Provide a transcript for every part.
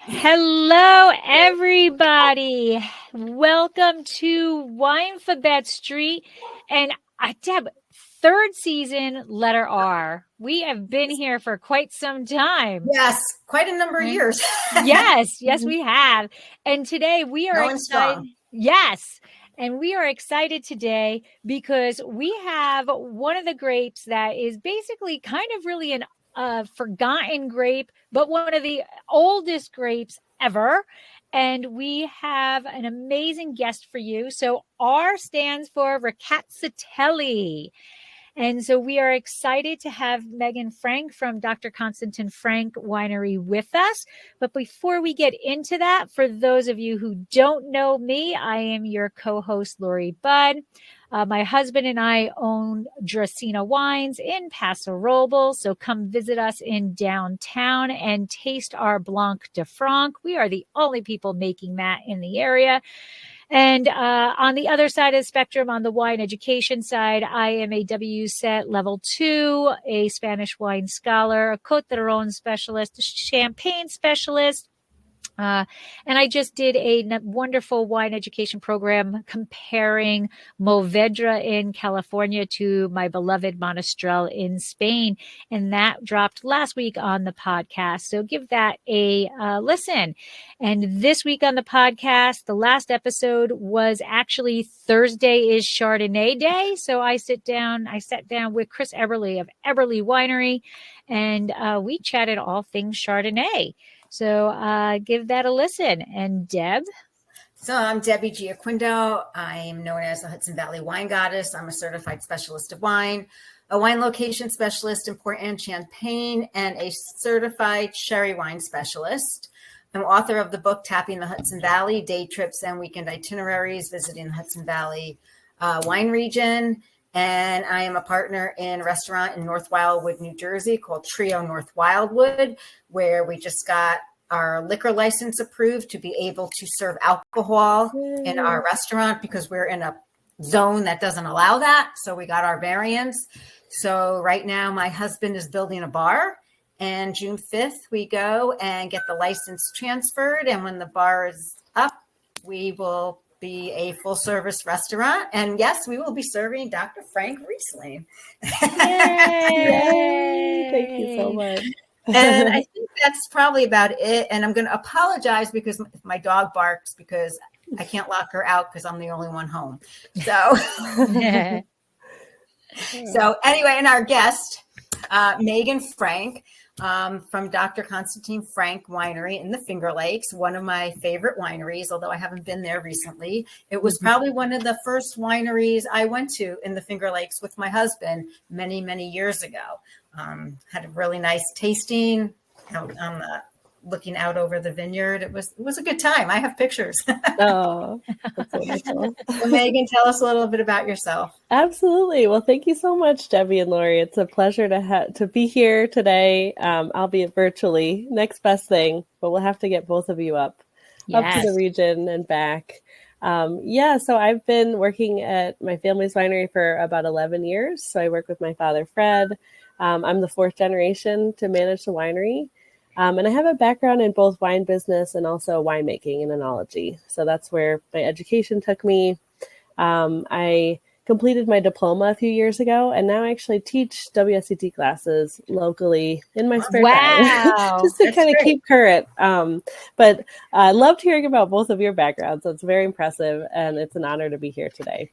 Hello, everybody. Welcome to Winephabet Street. And Deb, third season, letter R. We have been here for quite some time. Yes, quite a number of years. Yes, we have. And today we are excited. Yes. And we are excited today because we have one of the grapes that is basically kind of really an forgotten grape, but one of the oldest grapes ever. And we have an amazing guest for you. So R stands for Rkatsiteli. And so we are excited to have MEAGHAN Frank from Dr. Konstantin Winery with us. But before we get into that, for those of you who don't know me, I am your co-host, Lori Budd. My husband and I own Dracaena Wines in Paso Robles. So come visit us in downtown and taste our Blanc de Franc. We are the only people making that in the area. And on the other side of the spectrum, on the wine education side, I am a WSET Level 2, a Spanish wine scholar, a Côte d'Aron specialist, a champagne specialist. And I just did a wonderful wine education program comparing Mourvedre in California to my beloved Monastrell in Spain. And that dropped last week on the podcast. So give that a listen. And this week on the podcast, the last episode was actually Thursday is Chardonnay Day. So I sat down with Chris Eberly of Eberly Winery, and we chatted all things Chardonnay. So give that a listen. And Deb? So I'm Debbie Giaquindo. I'm known as the Hudson Valley Wine Goddess. I'm a certified specialist of wine, a wine location specialist in Port and Champaign, and a certified sherry wine specialist. I'm author of the book, Tapping the Hudson Valley, Day Trips and Weekend Itineraries, Visiting the Hudson Valley Wine Region. And I am a partner in a restaurant in North Wildwood, New Jersey called Trio North Wildwood, where we just got our liquor license approved to be able to serve alcohol in our restaurant because we're in a zone that doesn't allow that. So we got our variance. So right now my husband is building a bar, and June 5th we go and get the license transferred. And when the bar is up, we will be a full service restaurant. And yes, we will be serving Dr. Frank Riesling. Yay! Thank you so much. And I think that's probably about it. And I'm going to apologize because my dog barks because I can't lock her out because I'm the only one home. So, so anyway, and our guest, MEAGHAN Frank, from Dr. Konstantin Winery in the Finger Lakes, one of my favorite wineries, although I haven't been there recently. It was probably one of the first wineries I went to in the Finger Lakes with my husband many, many years ago. Had a really nice tasting out on the looking out over the vineyard. It was a good time. I have pictures. Oh, that's wonderful. So MEAGHAN, tell us a little bit about yourself. Absolutely. Well, thank you so much, Debbie and Lori. It's a pleasure to be here today, albeit virtually. Next best thing, but we'll have to get both of you up to the region and back. So I've been working at my family's winery for about 11 years. So I work with my father, Fred. I'm the fourth generation to manage the winery. And I have a background in both wine business and also winemaking and enology. So that's where my education took me. I completed my diploma a few years ago, and now I actually teach WSET classes locally in my spare time, just to kind of keep current. But I loved hearing about both of your backgrounds. So it's very impressive, and it's an honor to be here today.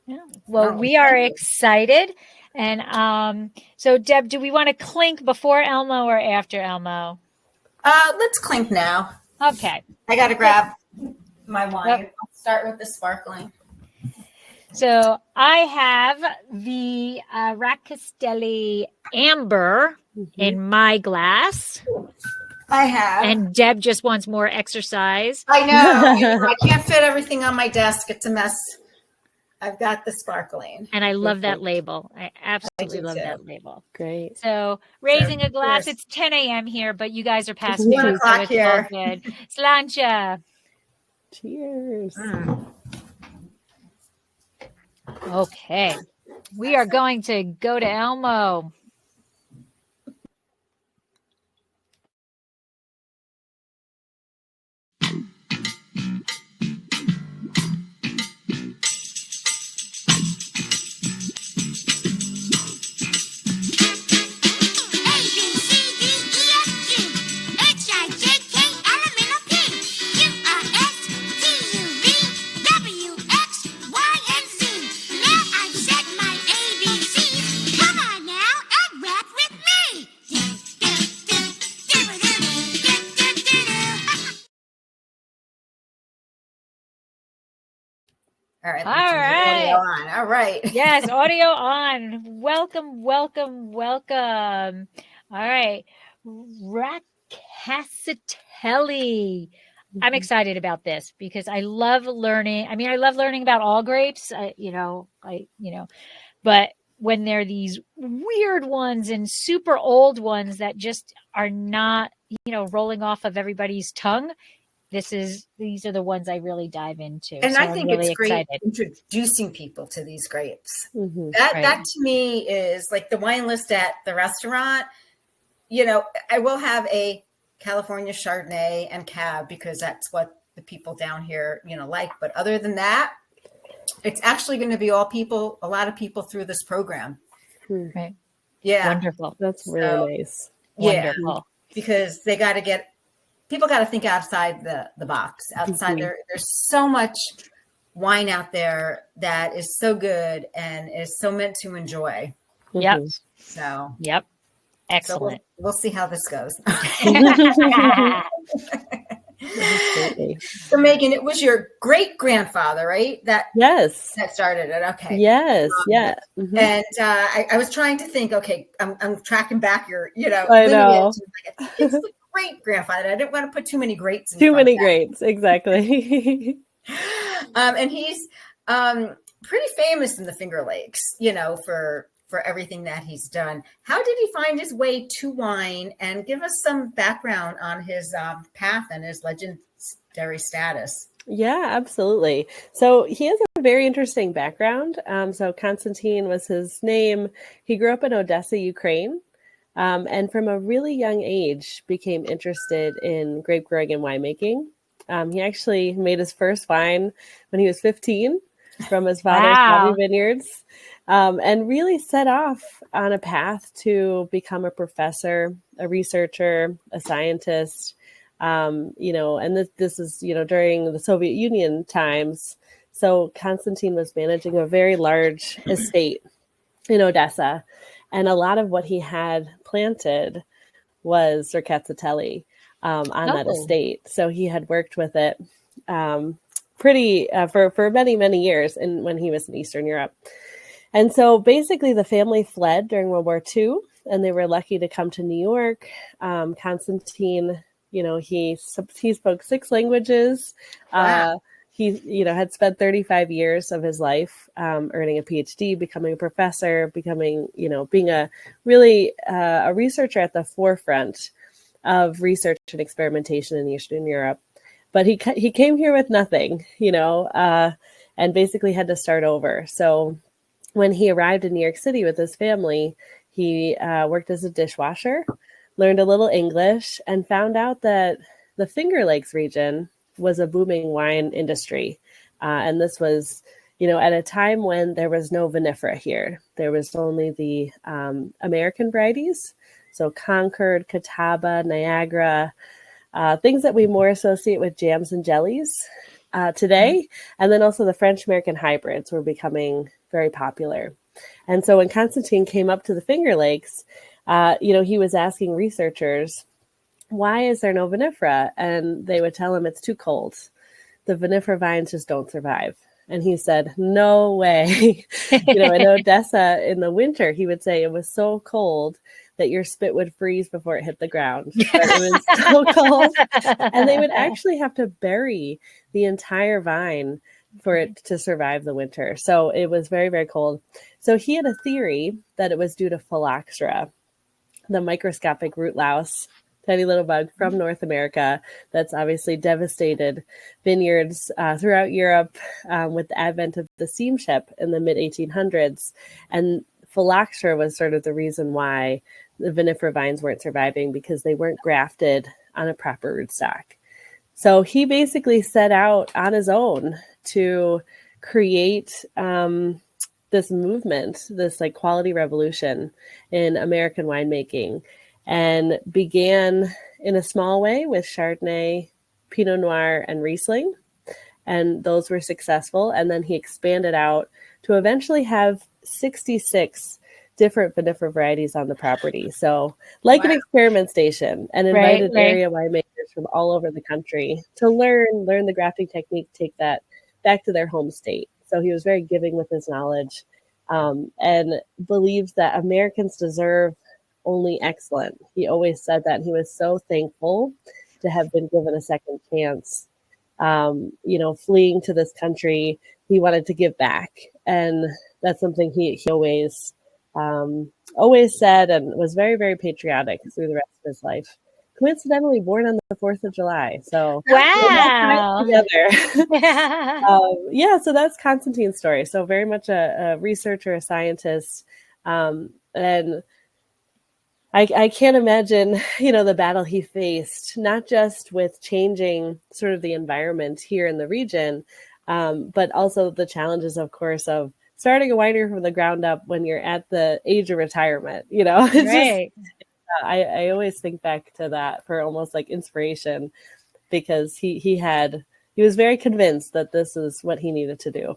Yeah. Well, we are excited. And so, Deb, do we want to clink before Elmo or after Elmo? Let's clink now. Okay. I got to grab my wine. I'll start with the sparkling. So I have the Rkatsiteli Amber in my glass. I have. And Deb just wants more exercise. I know. I can't fit everything on my desk. It's a mess. I've got the sparkling. And I love that label. I absolutely love that label. Great. So raising a glass. Cheers. It's 10 a.m. here, but you guys are past 1 o'clock so here. All good. Slancha. Cheers. Okay. We are going to go to Elmo. All right. All right. Audio on. All right. Yes, audio on. Welcome, welcome, welcome. All right. Rkatsiteli. I'm excited about this because I love learning. I mean, I love learning about all grapes, but when they're these weird ones and super old ones that just are not, rolling off of everybody's tongue, these are the ones I really dive into. And so I think I'm really it's great excited. introducing people to these grapes. Mm-hmm. That to me is like the wine list at the restaurant. I will have a California Chardonnay and Cab because that's what the people down here, like. But other than that, it's actually going to be a lot of people through this program. Right. Yeah. Wonderful. That's really nice. Wonderful. Yeah, because they got to people got to think outside the box. Outside there's so much wine out there that is so good and is so meant to enjoy. Yep. So, yep. Excellent. So we'll see how this goes. So Meaghan, it was your great grandfather, right? That started it. Okay. Yes. Mm-hmm. And I was trying to think. Okay, I'm tracking back your, I know. It's the great grandfather. I didn't want to put too many greats. Greats, exactly. And he's pretty famous in the Finger Lakes, for everything that he's done. How did he find his way to wine? And give us some background on his path and his legendary status. Yeah, absolutely. So he has a very interesting background. So Konstantin was his name. He grew up in Odessa, Ukraine, and from a really young age became interested in grape growing and winemaking. He actually made his first wine when he was 15 from his father's coffee vineyards. And really set off on a path to become a professor, a researcher, a scientist, and this is, during the Soviet Union times. So Konstantin was managing a very large estate in Odessa. And a lot of what he had planted was Rkatsiteli on that estate. So he had worked with it for many, many years when he was in Eastern Europe. And so basically the family fled during World War II, and they were lucky to come to New York. Konstantin, he spoke 6 languages. Wow. He, had spent 35 years of his life earning a PhD, becoming a professor, being a researcher at the forefront of research and experimentation in Eastern Europe. But he came here with nothing, and basically had to start over. So when he arrived in New York City with his family, he worked as a dishwasher, learned a little English, and found out that the Finger Lakes region was a booming wine industry. And this was, at a time when there was no vinifera here. There was only the American varieties. So Concord, Catawba, Niagara, things that we more associate with jams and jellies today. And then also the French-American hybrids were becoming very popular. And so when Konstantin came up to the Finger Lakes, he was asking researchers, why is there no vinifera? And they would tell him it's too cold. The vinifera vines just don't survive. And he said, no way. In Odessa in the winter, he would say it was so cold that your spit would freeze before it hit the ground. It was so cold. And they would actually have to bury the entire vine for it to survive the winter. So it was very, very cold. So he had a theory that it was due to phylloxera, the microscopic root louse, tiny little bug from North America that's obviously devastated vineyards throughout Europe with the advent of the steam ship in the mid-1800s. And phylloxera was sort of the reason why the vinifera vines weren't surviving, because they weren't grafted on a proper rootstock. So he basically set out on his own to create this movement, this quality revolution in American winemaking, and began in a small way with Chardonnay, Pinot Noir, and Riesling. And those were successful. And then he expanded out to eventually have 66 different vinifera varieties on the property. So an experiment station, and invited area winemakers from all over the country to learn the grafting technique, take that back to their home state. So he was very giving with his knowledge, and believes that Americans deserve only excellent. He always said that, and he was so thankful to have been given a second chance. Fleeing to this country, he wanted to give back, and that's something he always said, and was very, very patriotic through the rest of his life. Coincidentally born on the 4th of July. So wow. Together. So that's Konstantin's story. So very much a researcher, a scientist. And I can't imagine, the battle he faced, not just with changing sort of the environment here in the region, but also the challenges, of course, of starting a winery from the ground up when you're at the age of retirement. Right. I always think back to that for almost like inspiration, because he was very convinced that this is what he needed to do.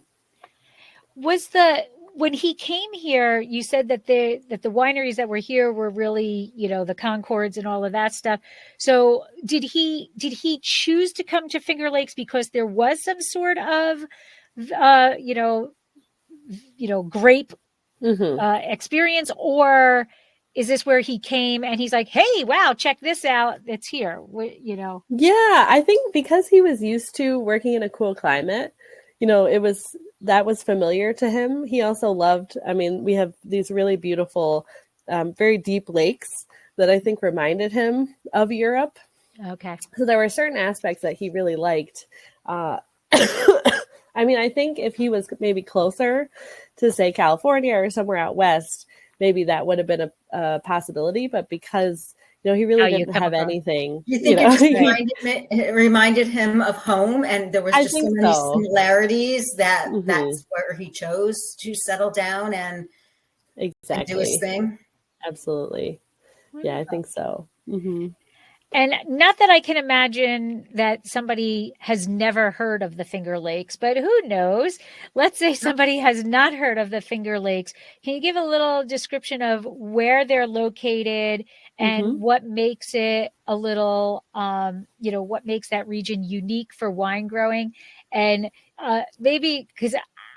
When he came here, you said that the wineries that were here were really, the Concords and all of that stuff. So did he choose to come to Finger Lakes because there was some sort of, grape experience, or is this where he came and he's like, hey, wow, check this out. It's here, Yeah, I think because he was used to working in a cool climate, that was familiar to him. He also loved, we have these really beautiful, very deep lakes that I think reminded him of Europe. Okay. So there were certain aspects that he really liked. I think if he was maybe closer to, say, California or somewhere out west, maybe that would have been a possibility. But because he really didn't have anything. You think it reminded him of home, and there was just so many similarities that that's where he chose to settle down and do his thing? Absolutely. Yeah, I think so. Mm-hmm. And not that I can imagine that somebody has never heard of the Finger Lakes, but who knows? Let's say somebody has not heard of the Finger Lakes. Can you give a little description of where they're located and what makes it a little, what makes that region unique for wine growing? And maybe, because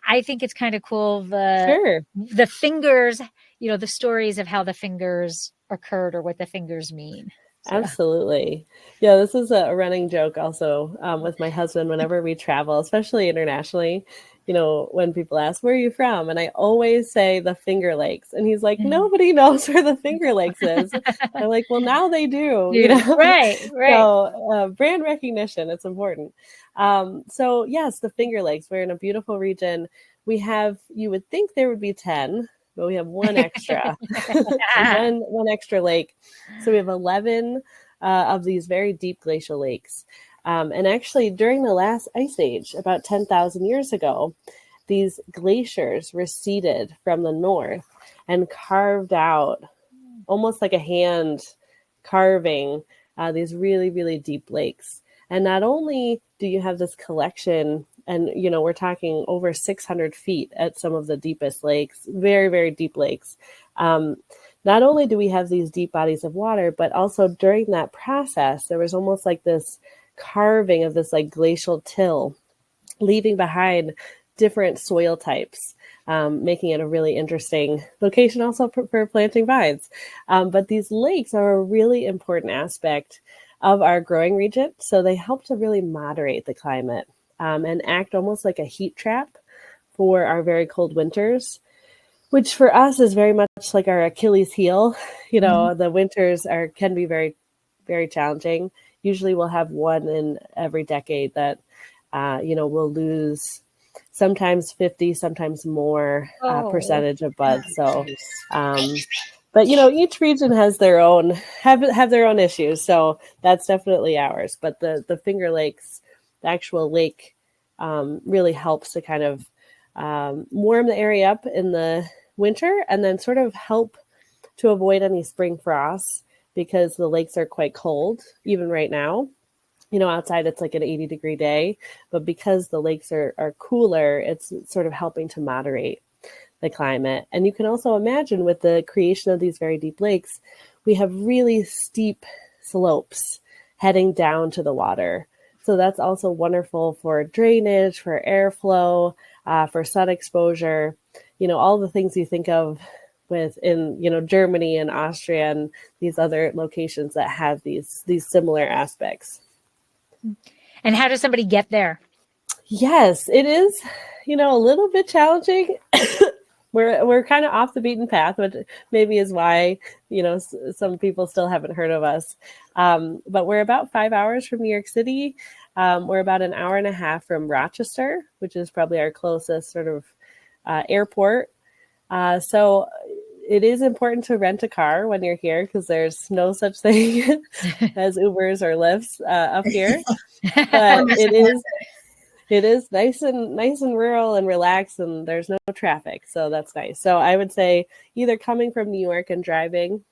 I think it's kind of cool, the fingers, the stories of how the fingers occurred or what the fingers mean. So. Absolutely. Yeah, this is a running joke also with my husband whenever we travel, especially internationally, when people ask, where are you from? And I always say the Finger Lakes. And he's like, nobody knows where the Finger Lakes is. I'm like, well, now they do. Right. So brand recognition, it's important. So yes, the Finger Lakes, we're in a beautiful region. We have, you would think there would be 10, but we have one extra, one extra lake. So we have 11 of these very deep glacial lakes. And actually, during the last ice age, about 10,000 years ago, these glaciers receded from the north and carved out, almost like a hand carving, these really, really deep lakes. And not only do you have this collection, and, we're talking over 600 feet at some of the deepest lakes, very, very deep lakes. Not only do we have these deep bodies of water, but also during that process, there was almost like this carving of this like glacial till, leaving behind different soil types, making it a really interesting location also for planting vines. But these lakes are a really important aspect of our growing region. So they help to really moderate the climate. And act almost like a heat trap for our very cold winters, which for us is very much like our Achilles heel. The winters can be very, very challenging. Usually we'll have one in every decade that, we'll lose sometimes 50, sometimes more percentage of buds. So, but each region has their own, have their own issues. So that's definitely ours. But the Finger Lakes, the actual lake, really helps to kind of warm the area up in the winter, and then sort of help to avoid any spring frosts, because the lakes are quite cold even right now. Outside it's like an 80-degree day, but because the lakes are cooler, it's sort of helping to moderate the climate. And you can also imagine, with the creation of these very deep lakes, we have really steep slopes heading down to the water. So that's also wonderful for drainage, for airflow, for sun exposure, all the things you think of in Germany and Austria and these other locations that have these similar aspects. And how does somebody get there? Yes, it is, a little bit challenging. We're kind of off the beaten path, which maybe is why, some people still haven't heard of us. But we're about 5 hours from New York City. We're about an hour and a half from Rochester, which is probably our closest sort of airport. So it is important to rent a car when you're here because there's no such thing as Ubers or Lyfts up here. But it is nice and rural and relaxed, and there's no traffic. So that's nice. So I would say either coming from New York and driving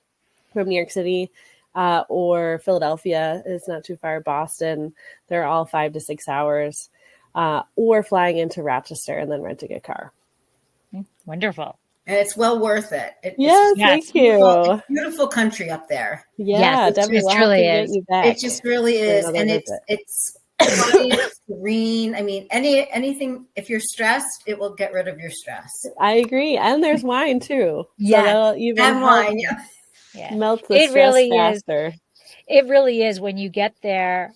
from New York City or Philadelphia is not too far. Boston, they're all 5 to 6 hours, or flying into Rochester and then renting a car. Wonderful. And it's well worth it. Yes, thank you. Beautiful country up there. Yeah, yes, definitely. It truly is. It just really is. And it's quiet, green. I mean, anything, if you're stressed, it will get rid of your stress. I agree. And there's wine too. Yeah. So and wine, yeah. Melt the stress faster. It really is when you get there.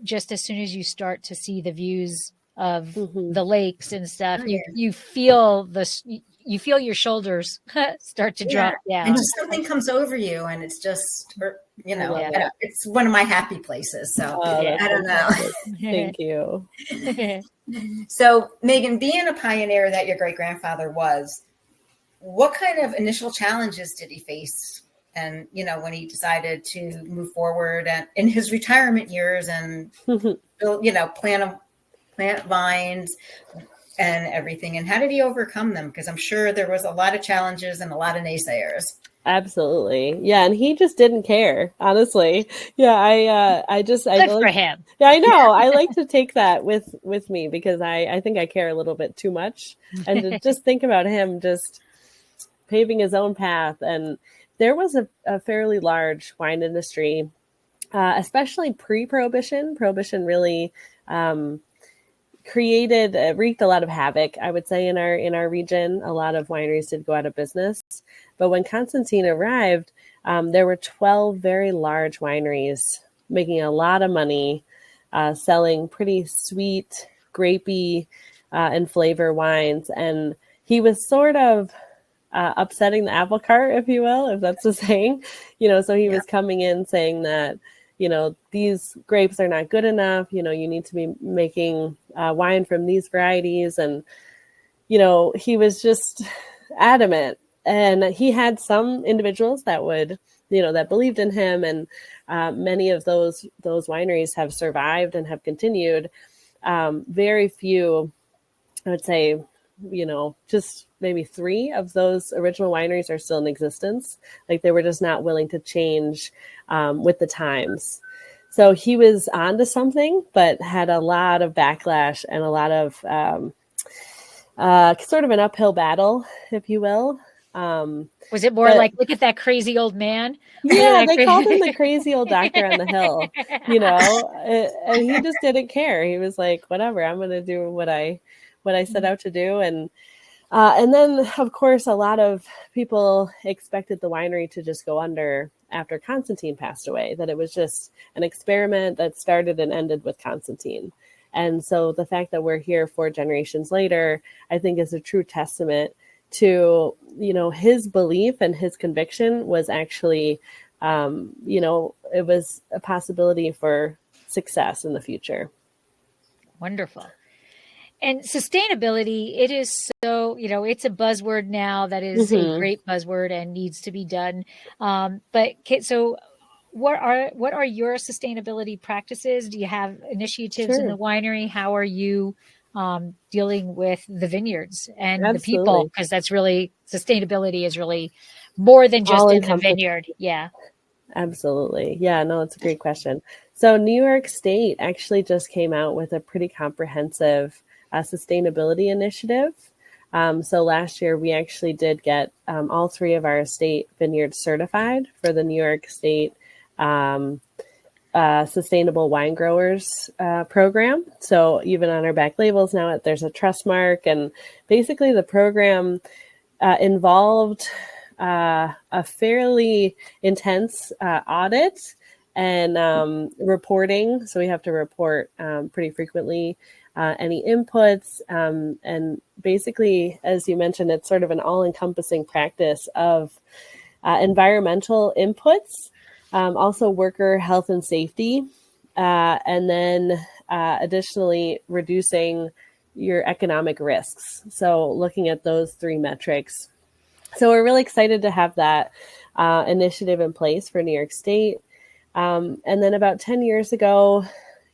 Just as soon as you start to see the views of the lakes and stuff, you feel your shoulders start to drop down. And just something comes over you, and it's just, it's one of my happy places. So I don't know. Thank you. So Meaghan, being a pioneer that your great grandfather was, what kind of initial challenges did he face? And, when he decided to move forward and in his retirement years and, plant vines and everything. And how did he overcome them? Because I'm sure there was a lot of challenges and a lot of naysayers. Absolutely. Yeah. And he just didn't care, honestly. Yeah. Good for him. Yeah, I know. I like to take that with me because I think I care a little bit too much. And to just think about him just paving his own path. And there was a fairly large wine industry, especially pre-Prohibition. Prohibition really wreaked a lot of havoc, I would say, in our region. A lot of wineries did go out of business. But when Konstantin arrived, there were 12 very large wineries making a lot of money, selling pretty sweet, grapey, and flavor wines. And he was sort of upsetting the apple cart, if you will, if that's the saying. So he was coming in saying that, these grapes are not good enough. You need to be making wine from these varieties. And, he was just adamant. And he had some individuals that would, that believed in him. And many of those wineries have survived and have continued. Very few, I would say, just maybe 3 of those original wineries are still in existence. Like they were just not willing to change with the times. So he was onto something, but had a lot of backlash and a lot of sort of an uphill battle, if you will. Was it more like, look at that crazy old man? Yeah, they called him the crazy old doctor on the hill, and he just didn't care. He was like, whatever, I'm going to do what I set out to do. And then, of course, a lot of people expected the winery to just go under after Konstantin passed away, that it was just an experiment that started and ended with Konstantin. And so the fact that we're here 4 generations later, I think is a true testament to, his belief and his conviction was actually, it was a possibility for success in the future. Wonderful. And sustainability, it is so, it's a buzzword now that is a great buzzword and needs to be done. So what are your sustainability practices? Do you have initiatives in the winery? How are you dealing with the vineyards and the people? Because that's really, sustainability is really more than just in the vineyard. Yeah. Absolutely. Yeah, no, it's a great question. So New York State actually just came out with a pretty comprehensive sustainability initiative. So last year we actually did get all 3 of our estate vineyards certified for the New York State Sustainable Wine Growers program. So even on our back labels now, there's a trust mark. And basically the program involved a fairly intense audit and reporting. So we have to report pretty frequently any inputs. And basically, as you mentioned, it's sort of an all-encompassing practice of environmental inputs, also worker health and safety, and then additionally reducing your economic risks. So looking at those three metrics. So we're really excited to have that initiative in place for New York State. And then about 10 years ago,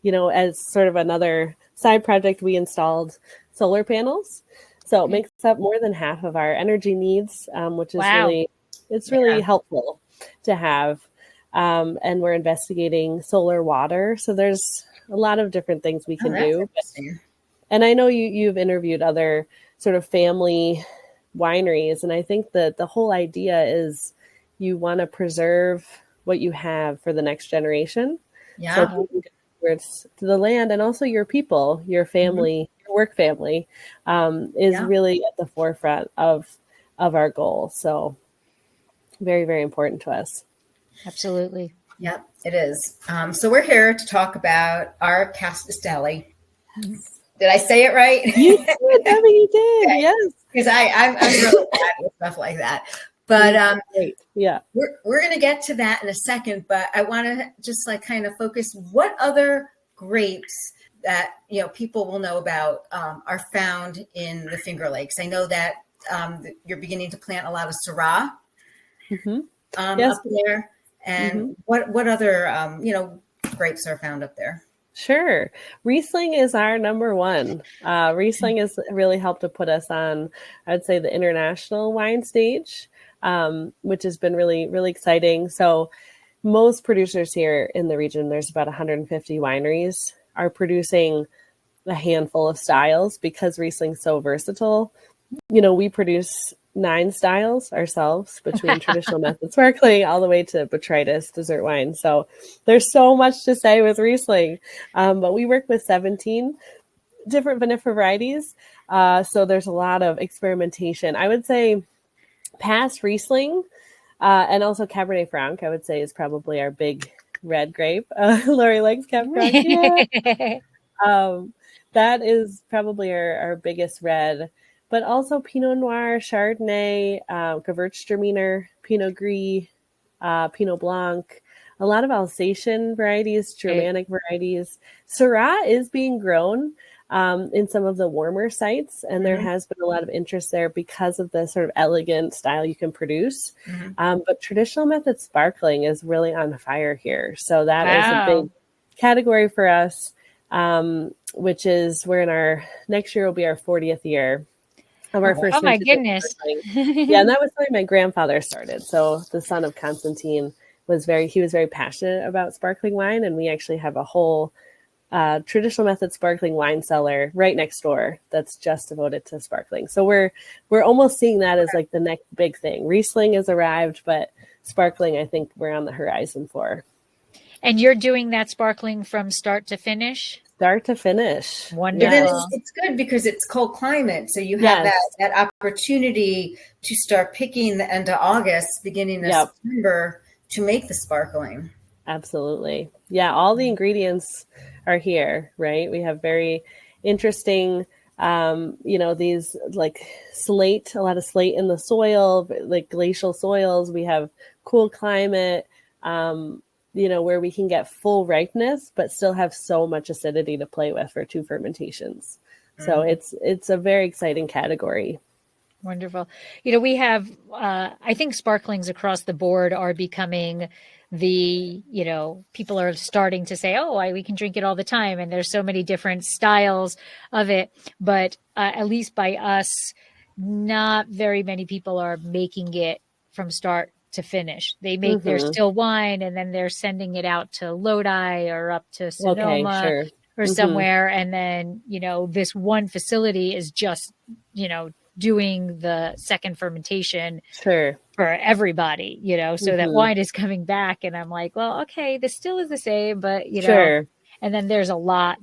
as sort of another side project, we installed solar panels. So it makes up more than half of our energy needs, which is really helpful to have. And we're investigating solar water. So there's a lot of different things we can do. And I know you've interviewed other sort of family wineries. And I think that the whole idea is you want to preserve what you have for the next generation. Yeah. So you can get to the land, and also your people, your family, your work family is really at the forefront of our goal. So very, very important to us. Absolutely. Yep, it is. So we're here to talk about our Rkatsiteli. Did I say it right? You did, Debbie, you did. Okay. Yes. Because I'm really bad with stuff like that. But we're going to get to that in a second. But I want to just kind of focus what other grapes that people will know about are found in the Finger Lakes. I know that you're beginning to plant a lot of Syrah up there. And what other grapes are found up there? Sure. Riesling is our number one. Riesling has really helped to put us on, I would say, the international wine stage, which has been really, really exciting. So most producers here in the region, there's about 150 wineries, are producing a handful of styles because Riesling's so versatile. We produce 9 styles ourselves, between traditional method sparkling all the way to botrytis dessert wine. So there's so much to say with Riesling, but we work with 17 different vinifera varieties. So there's a lot of experimentation. I would say past Riesling and also Cabernet Franc, I would say, is probably our big red grape. Lori likes Cabernet Franc. Yeah. That is probably our biggest red. But also Pinot Noir, Chardonnay, Gewürztraminer, Pinot Gris, Pinot Blanc, a lot of Alsatian varieties, Germanic varieties. Syrah is being grown in some of the warmer sites, and there has been a lot of interest there because of the sort of elegant style you can produce. But traditional method sparkling is really on fire here. So that is a big category for us, which is next year will be our 40th year. Our first my goodness. Yeah, and that was something my grandfather started. So the son of Konstantin was very passionate about sparkling wine, and we actually have a whole traditional method sparkling wine cellar right next door that's just devoted to sparkling. So we're almost seeing that as the next big thing. Riesling has arrived, but sparkling, I think we're on the horizon for. And you're doing that sparkling from start to finish? Start to finish. Wonderful. Then it's good because it's cold climate. So you have that opportunity to start picking the end of August, beginning of September to make the sparkling. Absolutely. Yeah. All the ingredients are here, right? We have very interesting, these slate, a lot of slate in the soil, glacial soils. We have cool climate, where we can get full ripeness, but still have so much acidity to play with for 2 fermentations. So it's a very exciting category. Wonderful. We have, I think sparklings across the board are becoming people are starting to say, we can drink it all the time. And there's so many different styles of it. But at least by us, not very many people are making it from start to finish. They make their still wine and then they're sending it out to Lodi or up to Sonoma or somewhere. And then, this one facility is just, doing the second fermentation for for everybody, so that wine is coming back. And I'm like, well, okay, this still is the same, but Sure. And then there's a lot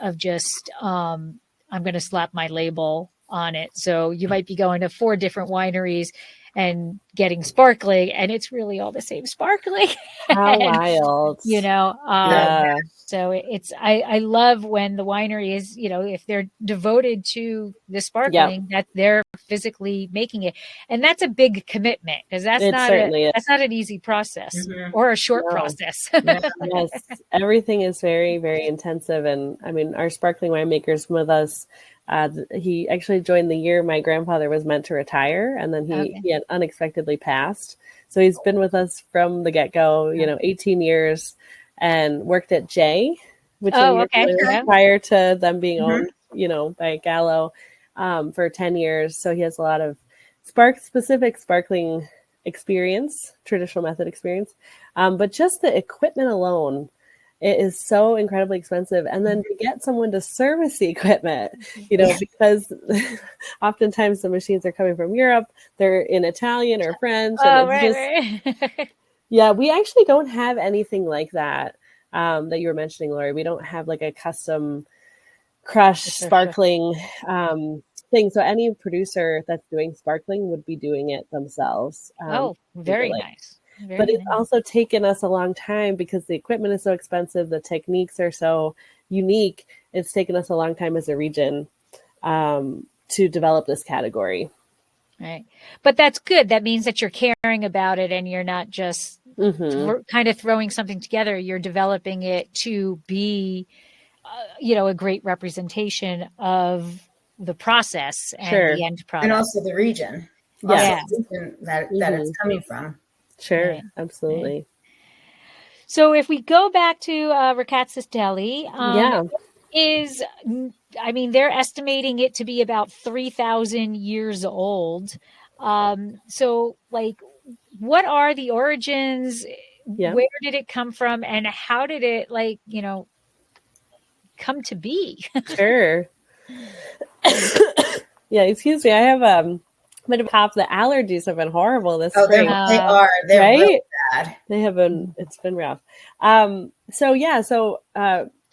of just, I'm going to slap my label on it. So you might be going to 4 different wineries and getting sparkling, and it's really all the same sparkling. How wild. Yeah. So it's, I love when the winery is, if they're devoted to the sparkling, that they're physically making it. And that's a big commitment, because that's not an easy process or a short process. Yes. Everything is very, very intensive. And I mean, our sparkling winemaker's with us. He actually joined the year my grandfather was meant to retire, and then he had unexpectedly passed. So he's been with us from the get-go, 18 years, and worked at J, which prior to them being owned, by Gallo, for 10 years. So he has a lot of specific sparkling experience, traditional method experience. But just the equipment alone, it is so incredibly expensive. And then to get someone to service the equipment, because oftentimes the machines are coming from Europe, they're in Italian or French. Yeah, we actually don't have anything like that, that you were mentioning, Lori. We don't have like a custom crush sparkling thing. So any producer that's doing sparkling would be doing it themselves. Very nice. But it's also taken us a long time because the equipment is so expensive. The techniques are so unique. It's taken us a long time as a region to develop this category. Right. But that's good. That means that you're caring about it, and you're not just kind of throwing something together. You're developing it to be, a great representation of the process and the end product. And also the region. That it's coming from. Sure, right. Absolutely. Right. So if we go back to Rkatsiteli, they're estimating it to be about 3,000 years old. So, like, what are the origins? Yeah. Where did it come from? And how did it, come to be? Sure. Yeah, excuse me. I have bit of half the allergies have been horrible this spring. They are. They're right? Really bad. They have been. It's been rough.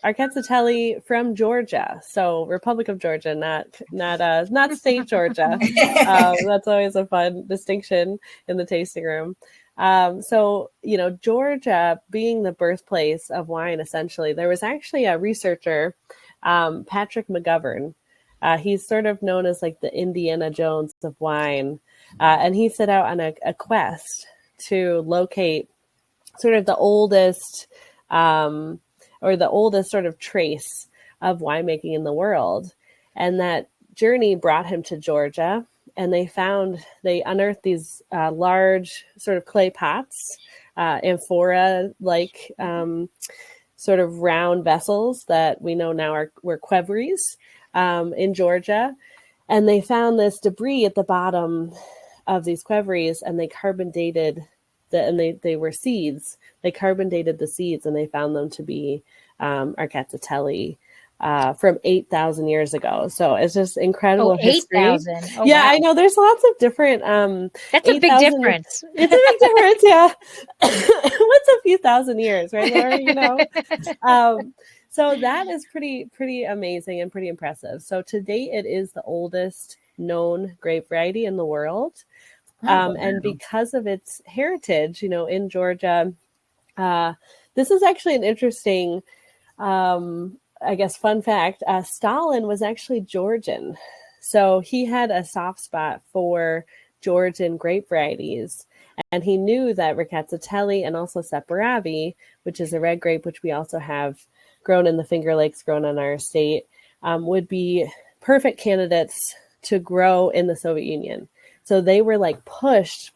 Rkatsiteli from Georgia, so Republic of Georgia, not state Georgia. That's always a fun distinction in the tasting room. Georgia being the birthplace of wine, essentially, there was actually a researcher, Patrick McGovern. He's sort of known as like the Indiana Jones of wine. And he set out on a quest to locate sort of the oldest sort of trace of winemaking in the world. And that journey brought him to Georgia, and they unearthed these large sort of clay pots, amphora-like sort of round vessels that we know now were qvevris. In Georgia, and they found this debris at the bottom of these qvevris, and they carbon dated they were seeds. They carbon dated the seeds, and they found them to be Rkatsiteli from 8,000 years ago. So it's just incredible history. 8,000. Oh, yeah, wow. I know. There's lots of different. That's a big difference. It's a big difference. Yeah. What's a few thousand years, right, Laura? So that is pretty amazing and pretty impressive. So to date, it is the oldest known grape variety in the world. And because of its heritage, in Georgia, this is actually an interesting, fun fact. Stalin was actually Georgian. So he had a soft spot for Georgian grape varieties. And he knew that Rkatsiteli and also Saperavi, which is a red grape, which we also have grown in the Finger Lakes, grown on our estate, would be perfect candidates to grow in the Soviet Union. So they were like pushed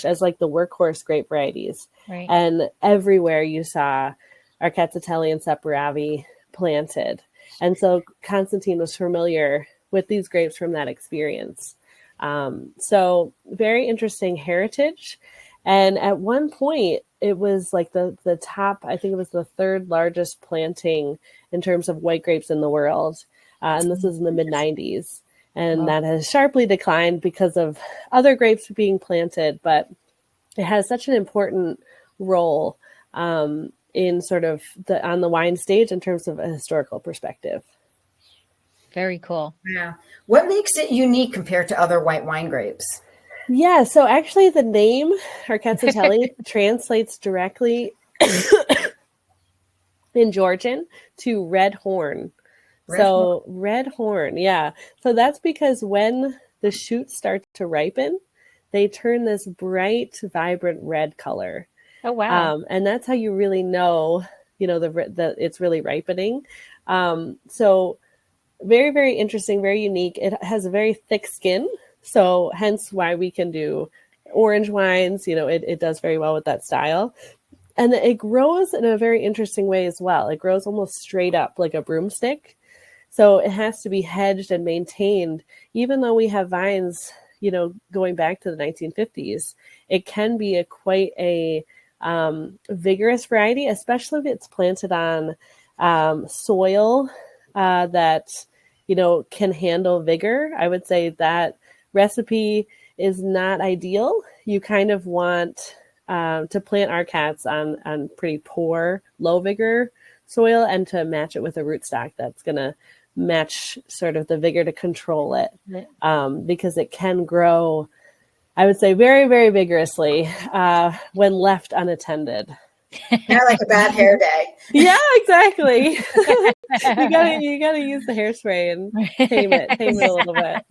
as like the workhorse grape varieties. Right. And everywhere you saw Rkatsiteli and Saperavi planted. And so Konstantin was familiar with these grapes from that experience. So very interesting heritage. And at one point, it was like the top, I think it was the third largest planting in terms of white grapes in the world. And this was in the mid-90s. And that has sharply declined because of other grapes being planted, but it has such an important role in sort of on the wine stage in terms of a historical perspective. Very cool. Yeah. What makes it unique compared to other white wine grapes? Yeah, so actually the name Rkatsiteli translates directly in Georgian to red horn. Red horn, yeah. So that's because when the shoots start to ripen, they turn this bright, vibrant red color. Oh, wow. And that's how you really know, the it's really ripening. So very, very interesting, very unique. It has a very thick skin. So hence why we can do orange wines. It does very well with that style. And it grows in a very interesting way as well. It grows almost straight up like a broomstick. So it has to be hedged and maintained. Even though we have vines, going back to the 1950s, it can be quite a vigorous variety, especially if it's planted on soil that, can handle vigor. I would say that recipe is not ideal. You kind of want to plant Rkats on pretty poor, low vigor soil and to match it with a rootstock that's going to match sort of the vigor to control it, because it can grow, I would say, very, very vigorously when left unattended. Yeah, like a bad hair day. Yeah, exactly. you gotta use the hairspray and tame it a little bit.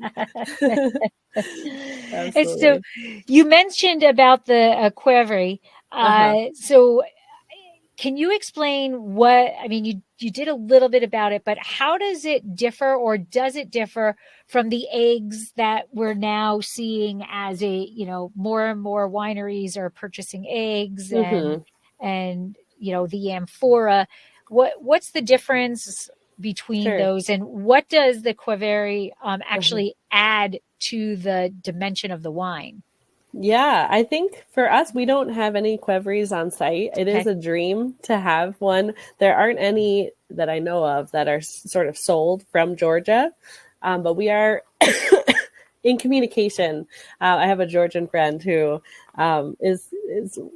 And so you mentioned about the Winery. So can you explain you did a little bit about it, but how does it differ, or does it differ from the eggs that we're now seeing as more and more wineries are purchasing eggs and the amphora? What's the difference between those, and what does the Winery actually add to the dimension of the wine? Yeah, I think for us, we don't have any Wineries on site. It is a dream to have one. There aren't any that I know of that are sort of sold from Georgia, but we are in communication. I have a Georgian friend who is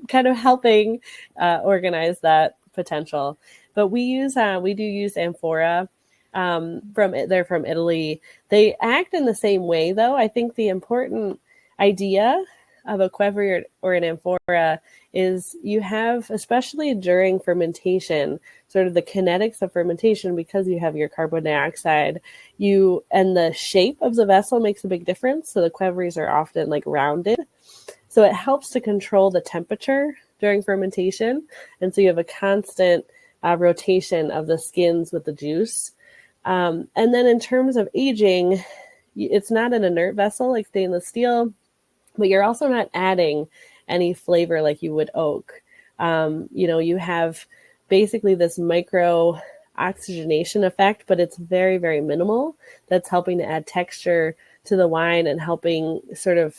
kind of helping organize that potential. But we do use amphora. They're from Italy. They act in the same way, though. I think the important idea of a Winery or an amphora is you have, especially during fermentation, sort of the kinetics of fermentation, because you have your carbon dioxide, and the shape of the vessel makes a big difference. So the Wineries are often like rounded. So it helps to control the temperature during fermentation. And so you have a constant rotation of the skins with the juice. And then in terms of aging, it's not an inert vessel like stainless steel, but you're also not adding any flavor like you would oak. You have basically this micro oxygenation effect, but it's very, very minimal. That's helping to add texture to the wine and helping sort of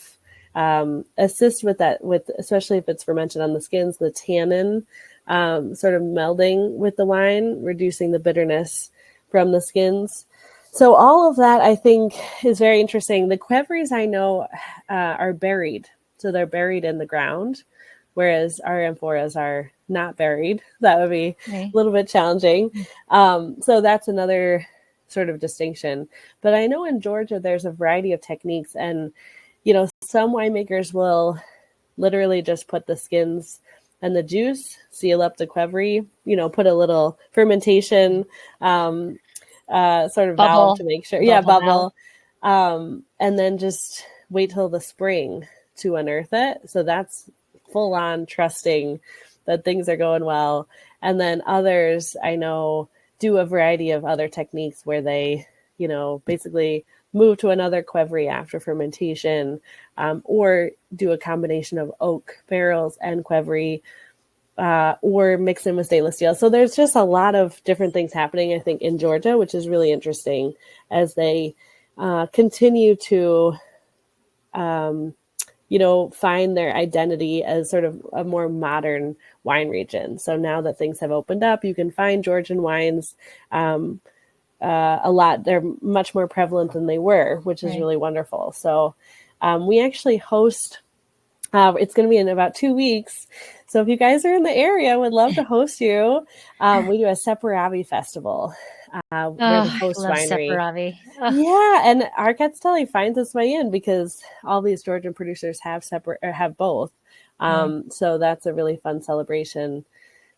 assist with that, especially if it's fermented on the skins, the tannin sort of melding with the wine, reducing the bitterness from the skins. So all of that, I think, is very interesting. The Wineries, I know, are buried. So they're buried in the ground, whereas our amphoras are not buried. That would be a little bit challenging. So that's another sort of distinction. But I know in Georgia, there's a variety of techniques. And, some winemakers will literally just put the skins and the juice, seal up the Winery, put a little fermentation sort of valve to make sure. Bubble. And then just wait till the spring to unearth it. So that's full on trusting that things are going well. And then others I know do a variety of other techniques where they, basically move to another Winery after fermentation, or do a combination of oak barrels and Winery, or mix in with stainless steel. So there's just a lot of different things happening, I think, in Georgia, which is really interesting as they continue to, find their identity as sort of a more modern wine region. So now that things have opened up, you can find Georgian wines a lot. They're much more prevalent than they were, which is really wonderful. So we actually host, it's going to be in about 2 weeks. So if you guys are in the area, would love to host you. We do a Separavi festival. We're the host winery. Yeah, and Rkatsiteli finds its way in because all these Georgian producers have both. So that's a really fun celebration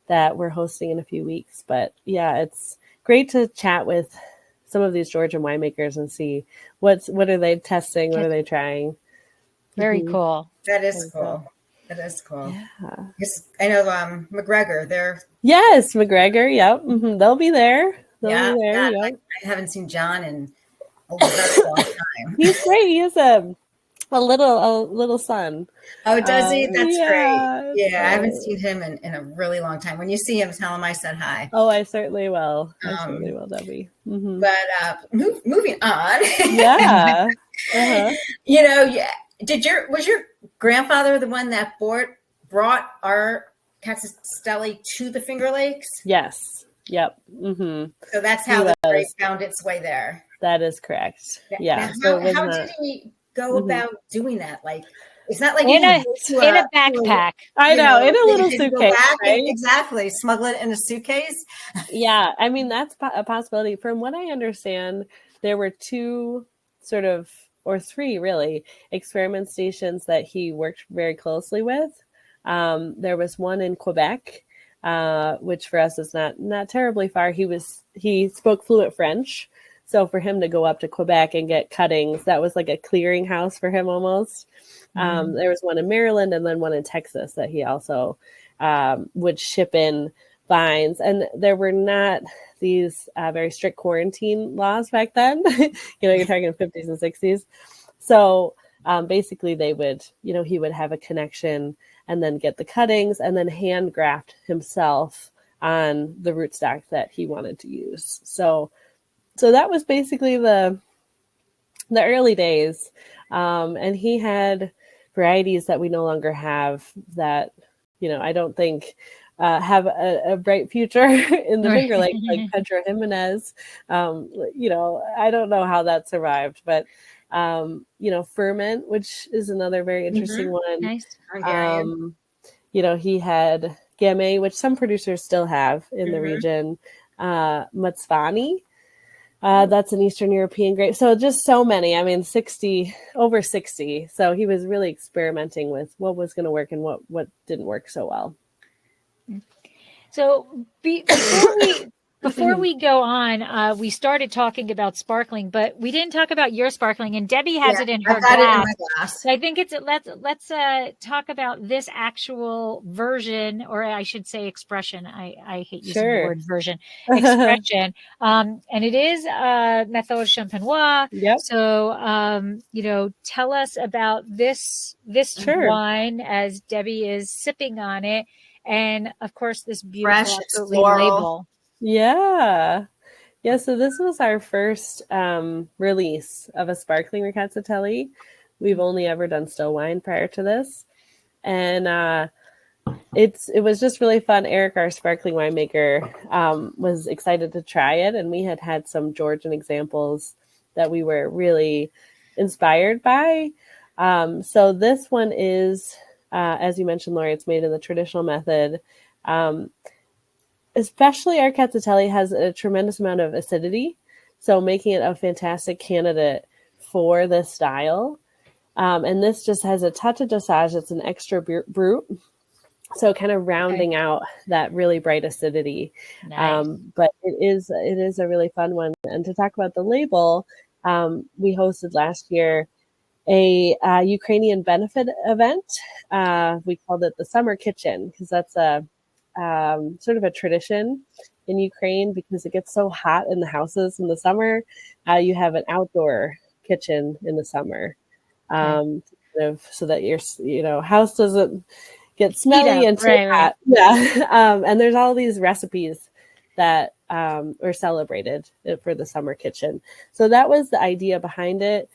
that we're hosting in a few weeks. But yeah, it's great to chat with some of these Georgian winemakers and see what are they testing, what are they trying. Very cool. That is cool. That is cool. Yeah. I know McGregor. Yes, McGregor. Yep. They'll be there. Yep. I haven't seen John in a very long time. He's great. He has a little son. Oh, does he? That's great. Yeah, I haven't seen him in a really long time. When you see him, tell him I said hi. Oh, I certainly will. Debbie. But moving on. Yeah. Was your grandfather the one that brought our Rkatsiteli to the Finger Lakes? Yes. Yep. So that's how the grape found its way there. That is correct. Yeah. Now, how did he go about doing that? Like, it's not like in a backpack. I know, in a little suitcase. Right? Exactly. Smuggle it in a suitcase. Yeah. I mean, that's a possibility. From what I understand, there were 2 or 3 really experiment stations that he worked very closely with. There was one in Quebec, which for us is not terribly far. He spoke fluent French. So for him to go up to Quebec and get cuttings, that was like a clearinghouse for him almost. There was one in Maryland and then one in Texas that he also would ship in vines. And there were not these very strict quarantine laws back then. You're talking 50s and 60s. So basically they would, he would have a connection and then get the cuttings and then hand graft himself on the rootstock that he wanted to use. So that was basically the early days. And he had varieties that we no longer have that, I don't think have a bright future in the Finger Lakes, like Pedro Jimenez. I don't know how that survived, but, Ferment, which is another very interesting one. Nice. He had Gamay, which some producers still have in the region. Matsvani. That's an Eastern European grape. So just so many, over 60. So he was really experimenting with what was going to work and what didn't work so well. So before we go on, we started talking about sparkling, but we didn't talk about your sparkling, and Debbie has it in her glass. So I think let's talk about this actual version, or I should say expression. I hate using the word version. Expression. And it is Méthode Champenois. Yep. So tell us about this wine as Debbie is sipping on it, and of course this beautiful label. Yeah. So this was our first release of a sparkling Rkatsiteli. We've only ever done still wine prior to this. And it was just really fun. Eric, our sparkling winemaker, was excited to try it. And we had some Georgian examples that we were really inspired by. So this one is, as you mentioned, Lori, it's made in the traditional method. Especially our Rkatsiteli has a tremendous amount of acidity, so making it a fantastic candidate for this style. And this just has a touch of dosage. It's an extra brut, so kind of rounding out that really bright acidity. Nice. But it is a really fun one. And to talk about the label, we hosted last year a Ukrainian benefit event. We called it the Summer Kitchen because that's sort of a tradition in Ukraine because it gets so hot in the houses in the summer. You have an outdoor kitchen in the summer, so that your house doesn't get smelly and too hot. Yeah, and there's all these recipes that were celebrated for the summer kitchen. So that was the idea behind it,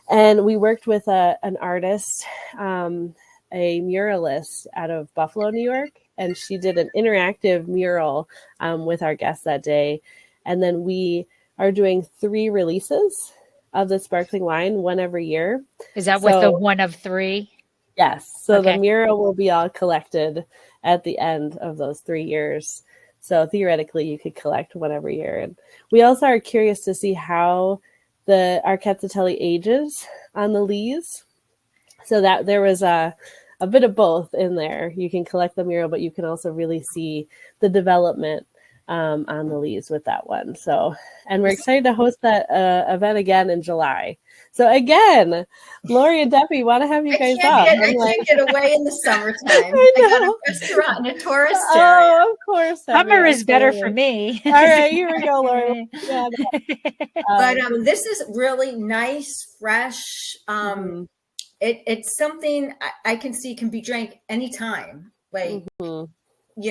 and we worked with an artist, a muralist out of Buffalo, New York. And she did an interactive mural with our guests that day. And then we are doing 3 releases of the sparkling wine, one every year. Is that with the 1 of 3? Yes. So the mural will be all collected at the end of those 3 years. So theoretically, you could collect one every year. And we also are curious to see how the Rkatsiteli ages on the lees. So that there was a bit of both in there. You can collect the mural, but you can also really see the development on the lees with that one. So, and we're excited to host that event again in July. So again, Lori and Debbie, want to have you guys up. I can't get away in the summertime. I got a restaurant and a tourist area. Oh, of course. Summer is better for me. All right, here we go, Lori. Yeah, but this is really nice, fresh. It's something I can see can be drank anytime. Like, you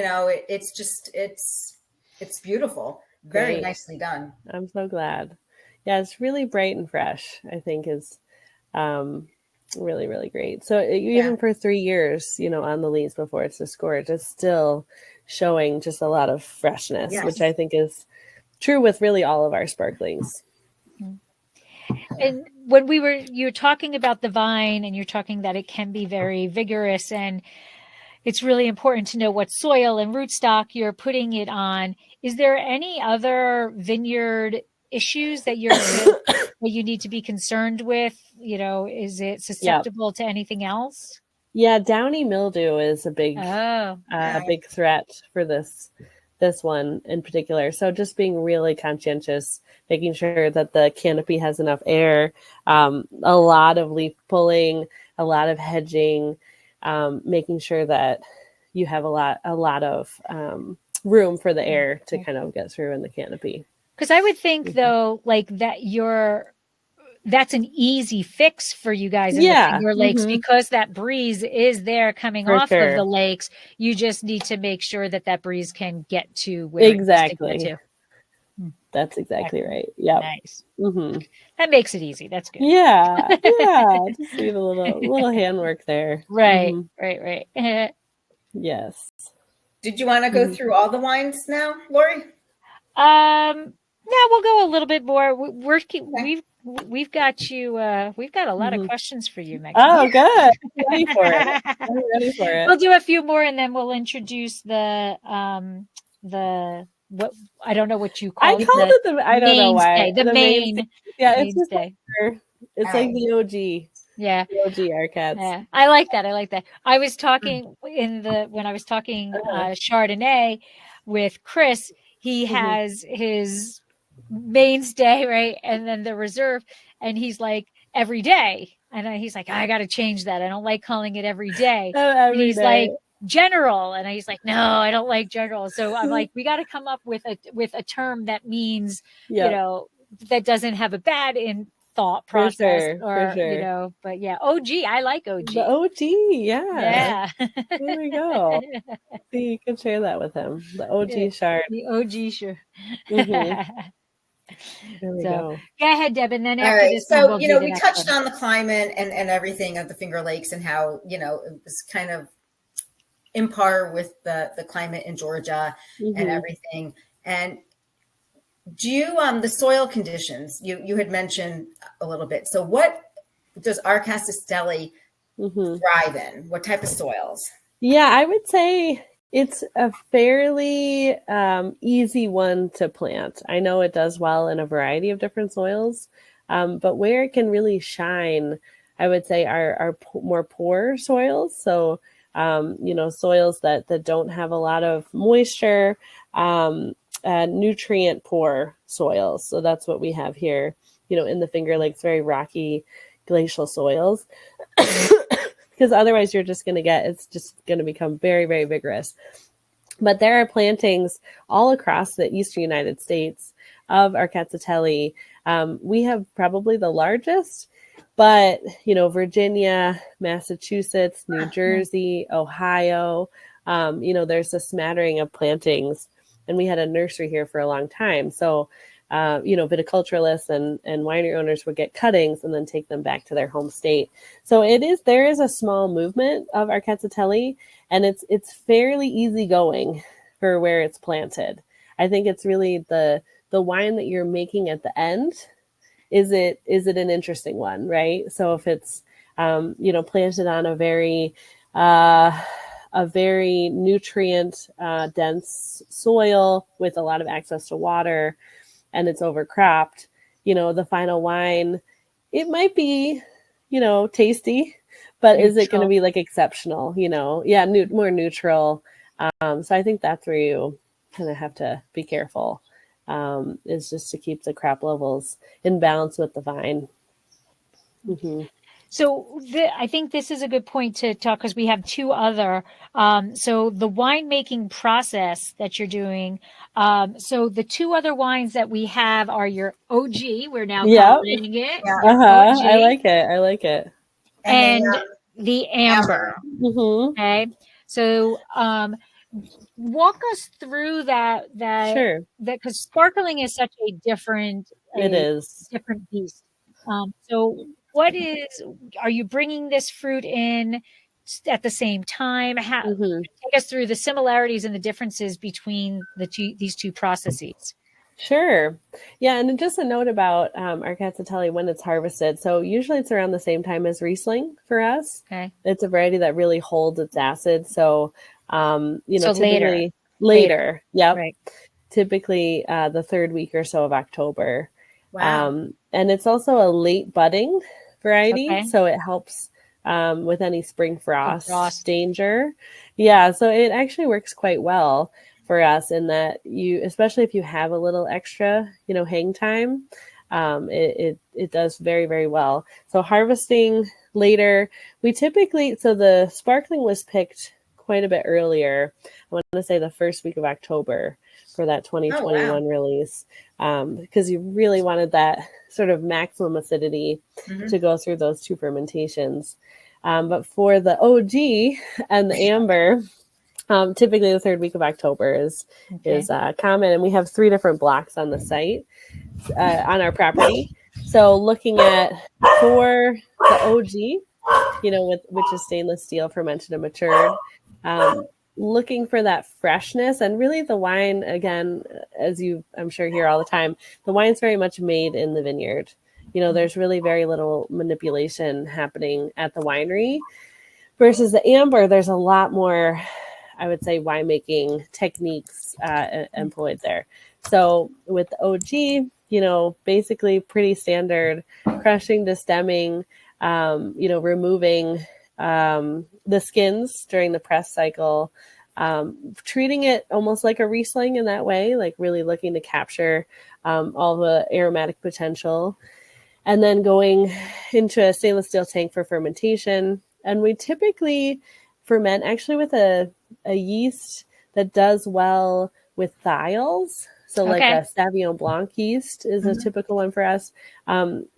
know, it's beautiful. Very Great. nicely done. I'm so glad. Yeah, it's really bright and fresh, I think is really, really great. So even for 3 years, you know, on the lees before it's disgorged, it's still showing just a lot of freshness, which I think is true with really all of our sparklings. And when you're talking about the vine and you're talking that it can be very vigorous and it's really important to know what soil and rootstock you're putting it on. Is there any other vineyard issues that you need to be concerned with? You know, is it susceptible to anything else? Yeah, downy mildew is a big big threat for this one in particular. So just being really conscientious, making sure that the canopy has enough air, a lot of leaf pulling, a lot of hedging, making sure that you have a lot of room for the air to kind of get through in the canopy. Because I would think though, like that's an easy fix for you guys in the Finger Lakes because that breeze is there coming off of the lakes. You just need to make sure that breeze can get to where it needs to get to. That's exactly right. Yeah. Nice. That makes it easy. That's good. Yeah. Just need a little handwork there. Right. Right. Yes. Did you want to go through all the wines now, Lori? Yeah, we'll go a little bit more. We've got you. We've got a lot of questions for you, Megan. Oh, good. I'm ready for it. I'm ready for it. We'll do a few more, and then we'll introduce the what I don't know what you call it. I called it the. I don't know why. The main. Yeah, it's just like the OG. Yeah. The OG Rkats. Yeah. I like that. I was talking when I was talking Chardonnay with Chris. He has his mainstay, right? And then the reserve. And he's like, every day. And he's like, I got to change that. I don't like calling it every day. And he's like, general. And he's like, no, I don't like general. So I'm like, we got to come up with a term that means, you know, that doesn't have a bad in thought process for sure. You know, but yeah, OG. I like OG. The OG. Yeah. There we go. See, you can share that with him. The OG Chard. The OG Chard. There we go. Go ahead, Deb. And then after this, so you know, we touched on the climate and everything of the Finger Lakes and how, you know, it was kind of in par with the climate in Georgia and everything. And do you the soil conditions you had mentioned a little bit. So what does Rkatsiteli thrive in? What type of soils? Yeah, I would say it's a fairly easy one to plant. I know it does well in a variety of different soils, but where it can really shine, I would say are more poor soils. So, you know, soils that don't have a lot of moisture, nutrient poor soils. So that's what we have here, you know, in the Finger Lakes, very rocky glacial soils. Because otherwise it's just going to become very, very vigorous. But there are plantings all across the eastern United States of Rkatsiteli. We have probably the largest, but, you know, Virginia, Massachusetts, New Jersey, Ohio, you know, there's a smattering of plantings. And we had a nursery here for a long time. So, you know, viticulturalists and winery owners would get cuttings and then take them back to their home state. So there is a small movement of Rkatsiteli, and it's fairly easy going for where it's planted. I think it's really the the wine that you're making at the end, is it an interesting one, right? So if it's, planted on a very nutrient dense soil with a lot of access to water, and it's overcropped, the final wine, it might be, tasty, but neutral. Is it going to be like exceptional? More neutral. So I think that's where you kind of have to be careful, is just to keep the crop levels in balance with the vine. Mm-hmm. So I think this is a good point to talk, because we have two other. So the winemaking process that you're doing. So the two other wines that we have are your OG. We're now calling it. Yeah. OG, I like it. And the amber. Mm-hmm. Okay. So walk us through that. Sure. That, because sparkling is such a different beast. So are you bringing this fruit in at the same time? Take us through the similarities and the differences between these two processes. Sure. Yeah. And just a note about Rkatsiteli when it's harvested. So usually it's around the same time as Riesling for us. Okay. It's a variety that really holds its acid. So, so typically later. Yep. Right. Typically the third week or so of October. Wow. And it's also a late budding variety. Okay. So it helps with any spring frost danger. Yeah. So it actually works quite well for us in that especially if you have a little extra, hang time, it does very, very well. So harvesting later, so the sparkling was picked quite a bit earlier. I want to say the first week of October for that 2021 release, because you really wanted that sort of maximum acidity to go through those two fermentations. But for the OG and the amber, typically the third week of October is common, and we have 3 different blocks on the site on our property. So looking at for the OG, which is stainless steel fermented and matured, looking for that freshness, and really the wine, again, as I'm sure hear all the time, the wine's very much made in the vineyard. There's really very little manipulation happening at the winery, versus the amber, there's a lot more, I would say, winemaking techniques employed there. So with the OG, basically pretty standard crushing to stemming, removing the skins during the press cycle, treating it almost like a Riesling in that way, like really looking to capture all the aromatic potential, and then going into a stainless steel tank for fermentation. And we typically ferment actually with a yeast that does well with thiols. So like a Sauvignon Blanc yeast is a typical one for us,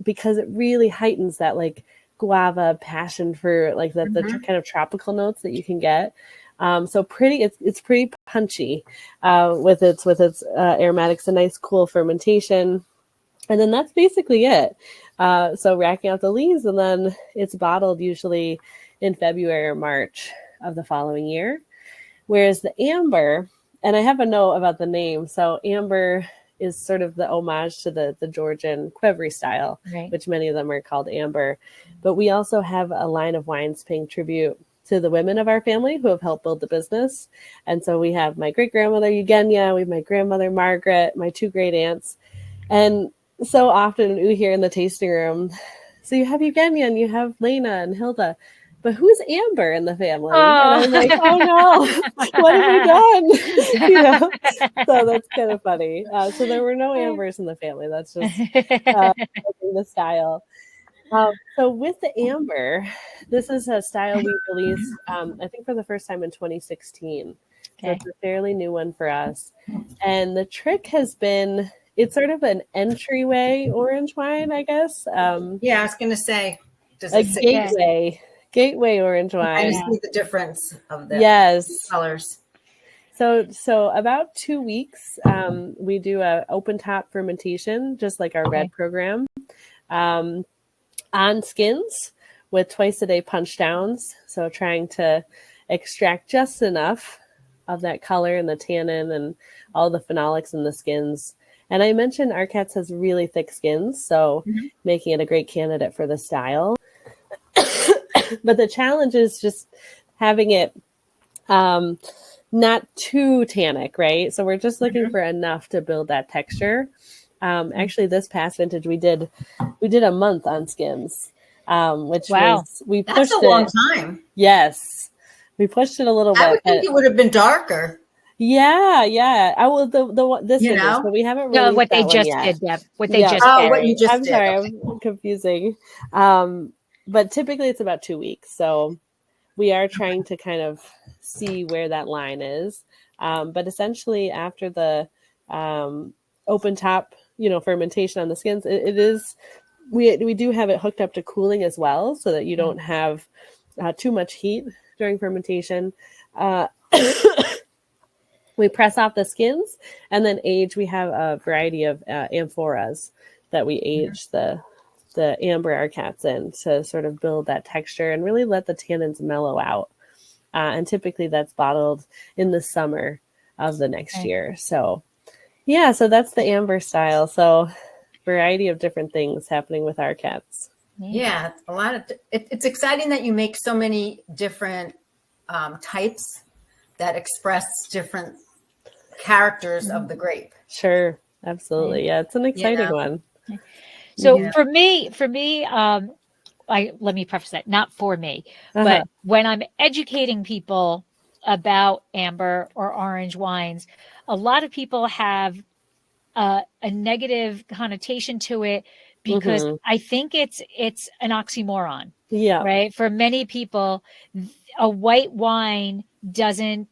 because it really heightens that like guava, passion fruit, like the kind of tropical notes that you can get. So it's pretty punchy with its aromatics, a nice cool fermentation. And then that's basically it. So racking out the leaves, and then it's bottled usually in February or March of the following year. Whereas the amber, and I have a note about the name. So amber is sort of the homage to the Georgian Quivery style, which many of them are called amber. But we also have a line of wines paying tribute to the women of our family who have helped build the business. And so we have my great-grandmother Eugenia, we have my grandmother Margaret, my 2 great aunts. And so often we hear in the tasting room, so you have Eugenia and you have Lena and Hilda, but who's Amber in the family? And I'm like, oh no, what have we done? So that's kind of funny. So there were no Ambers in the family. That's just the style. So with the amber, this is a style we released, I think for the first time in 2016. So it's a fairly new one for us. And the trick has been, it's sort of an entryway orange wine, I guess. I was going to say, does it gateway orange wine. I see the difference of the colors. So about 2 weeks, we do a open top fermentation, just like our red program, on skins with twice a day punch downs. So trying to extract just enough of that color and the tannin and all the phenolics in the skins. And I mentioned Rkats has really thick skins, so making it a great candidate for the style. But the challenge is just having it not too tannic, right? So we're just looking for enough to build that texture. Actually, this past vintage, we did a month on skins, which was, we pushed That's a long time. Yes, we pushed it a little bit. I would think it would have been darker. Yeah. I will this You vintage, know? but we haven't No, released what they that just one yet. did, Deb. What they just did. Oh, what you just I'm did. sorry, Okay. I'm confusing. But typically it's about 2 weeks. So we are trying to kind of see where that line is. But essentially after the open top, fermentation on the skins, it is, we do have it hooked up to cooling as well, so that you don't have too much heat during fermentation. We press off the skins and then age. We have a variety of amphoras that we age the amber Rkats in to sort of build that texture and really let the tannins mellow out. And typically that's bottled in the summer of the next year. So yeah, so that's the amber style. So variety of different things happening with Rkats. Yeah, a lot of it's exciting that you make so many different types that express different characters of the grape. Sure, absolutely. Yeah, it's an exciting one. So for me, let me preface that, not for me, but when I'm educating people about amber or orange wines, a lot of people have a negative connotation to it because I think it's an oxymoron. Yeah. Right. For many people, a white wine doesn't,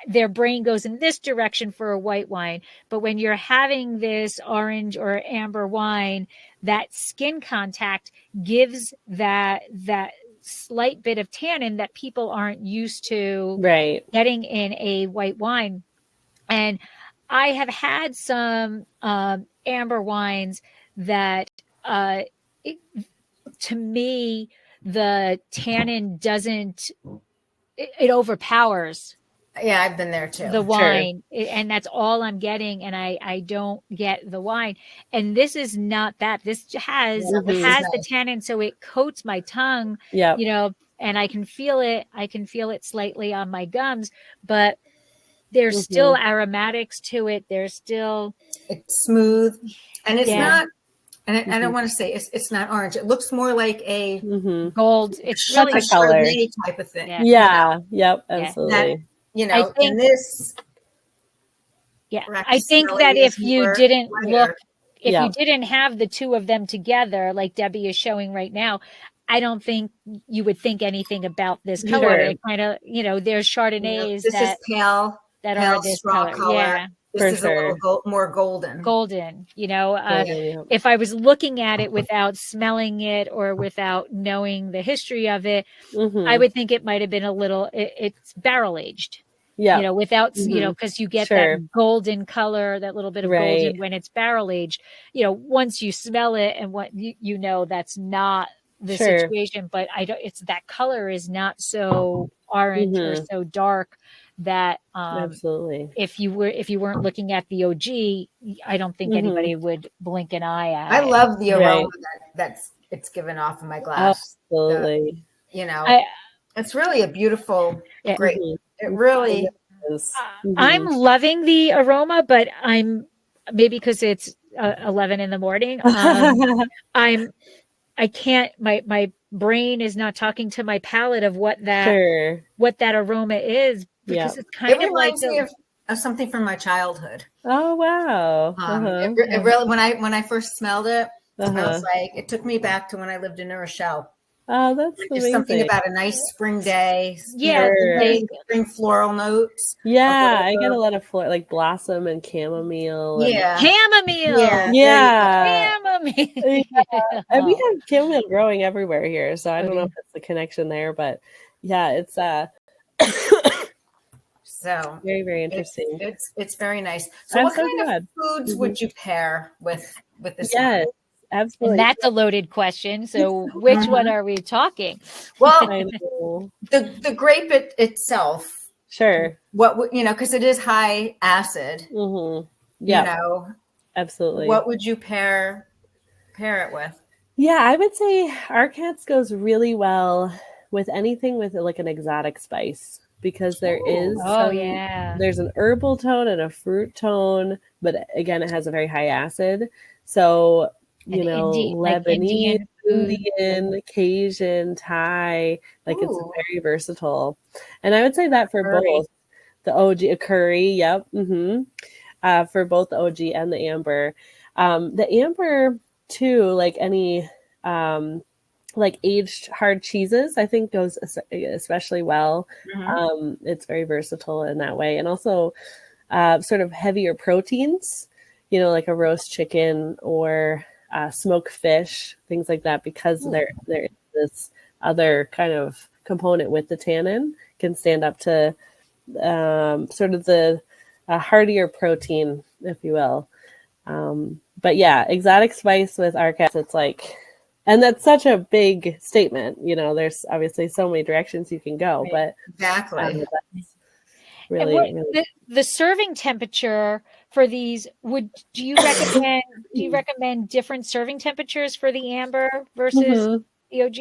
their brain goes in this direction for a white wine. But when you're having this orange or amber wine, that skin contact gives that slight bit of tannin that people aren't used to getting in a white wine. And I have had some amber wines that to me, the tannin doesn't, it overpowers. Yeah, I've been there too. The wine, and that's all I'm getting, and I don't get the wine. And this is not that. This has the tannin, so it coats my tongue. And I can feel it. I can feel it slightly on my gums, but there's still aromatics to it. There's still, it's smooth, and it's not. And I don't want to say it's not orange. It looks more like a gold. It's really a Chardonnay type of thing. Yep, absolutely. That, in this. Yeah, I think that if you didn't look, if you didn't have the two of them together, like Debbie is showing right now, I don't think you would think anything about this color. It kind of, there's Chardonnays this is pale are this color. Yeah. This is a little more golden. If I was looking at it without smelling it or without knowing the history of it, I would think it might have been a little, it's barrel aged. Without, because you get that golden color, that little bit of golden when it's barrel aged. Once you smell it and what that's not the situation, but it's that color is not so orange or so dark that absolutely. If you weren't looking at the OG, I don't think anybody would blink an eye at I love the aroma that's it's given off in my glass. Absolutely. It's really a beautiful grape. It really is. I'm loving the aroma, but I'm maybe because it's 11 in the morning. I can't. My brain is not talking to my palate of what that aroma is. Because it's kind of reminds me of something from my childhood. Oh wow! It really, when I first smelled it, I was like, it took me back to when I lived in New Rochelle. Oh, that's just something about a nice spring day. Spring floral notes. Yeah, I get a lot of like blossom and chamomile. Chamomile. Chamomile. And we have chamomile growing everywhere here, so I don't know if it's the connection there, but it's so very, very interesting. It's very nice. So what kind of foods would you pair with this? Yes, absolutely. And that's a loaded question. So which one are we talking? Well, the grape itself. Sure. What because it is high acid. Absolutely. What would you pair it with? Yeah, I would say Rkats goes really well with anything with like an exotic spice, because there's an herbal tone and a fruit tone, but again, it has a very high acid. So, Lebanese, Indian, Cajun, Thai, like it's very versatile. And I would say that for both the OG, curry, yep, for both the OG and the amber. The amber too, like any like aged hard cheeses, I think goes especially well. It's very versatile in that way. And also sort of heavier proteins, like a roast chicken or smoked fish, things like that, because there is this other kind of component with the tannin, can stand up to sort of the heartier protein, if you will. But yeah, exotic spice with Rkats, it's like, and that's such a big statement. There's obviously so many directions you can go, but exactly. Really, the serving temperature for these, do you recommend different serving temperatures for the amber versus the OG?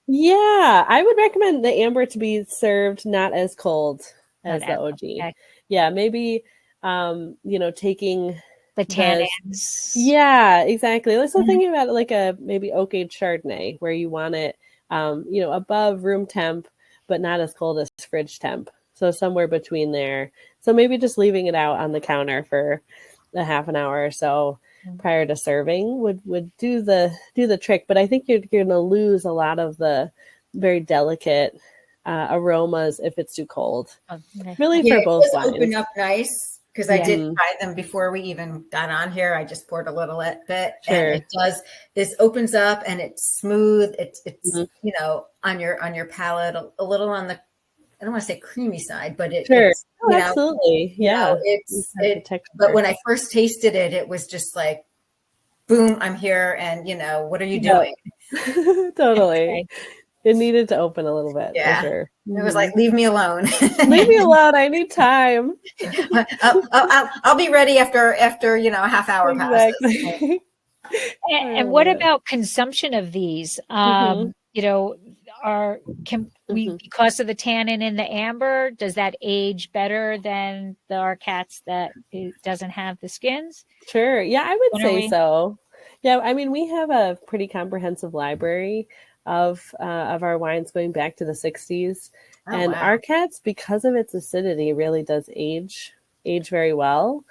Yeah, I would recommend the amber to be served not as cold as the OG. Okay. Yeah, maybe taking the tannins. Yeah, exactly. Let's thinking about it like a maybe oak-aged Chardonnay, where you want it above room temp, but not as cold as fridge temp. So somewhere between there. So maybe just leaving it out on the counter for a half an hour or so prior to serving would do the trick. But I think you're going to lose a lot of the very delicate aromas if it's too cold. Really, for both wines. Open up nice, because I did try them before we even got on here. I just poured a little bit, and it does. This opens up and it's smooth. It's on your palate a little on the, I don't want to say creamy side, but it's absolutely, yeah. But when I first tasted it, it was just like, boom, I'm here, and what are you doing? Totally. It needed to open a little bit. For sure. It was like, leave me alone. Leave me alone. I need time. I'll be ready after a half hour passes. And what about consumption of these? Because of the tannin in the amber, does that age better than the Rkats that it doesn't have the skins? Sure. Yeah, I would say so. Yeah, I mean, we have a pretty comprehensive library of our wines going back to the 60s. Rkats, because of its acidity, really does age very well.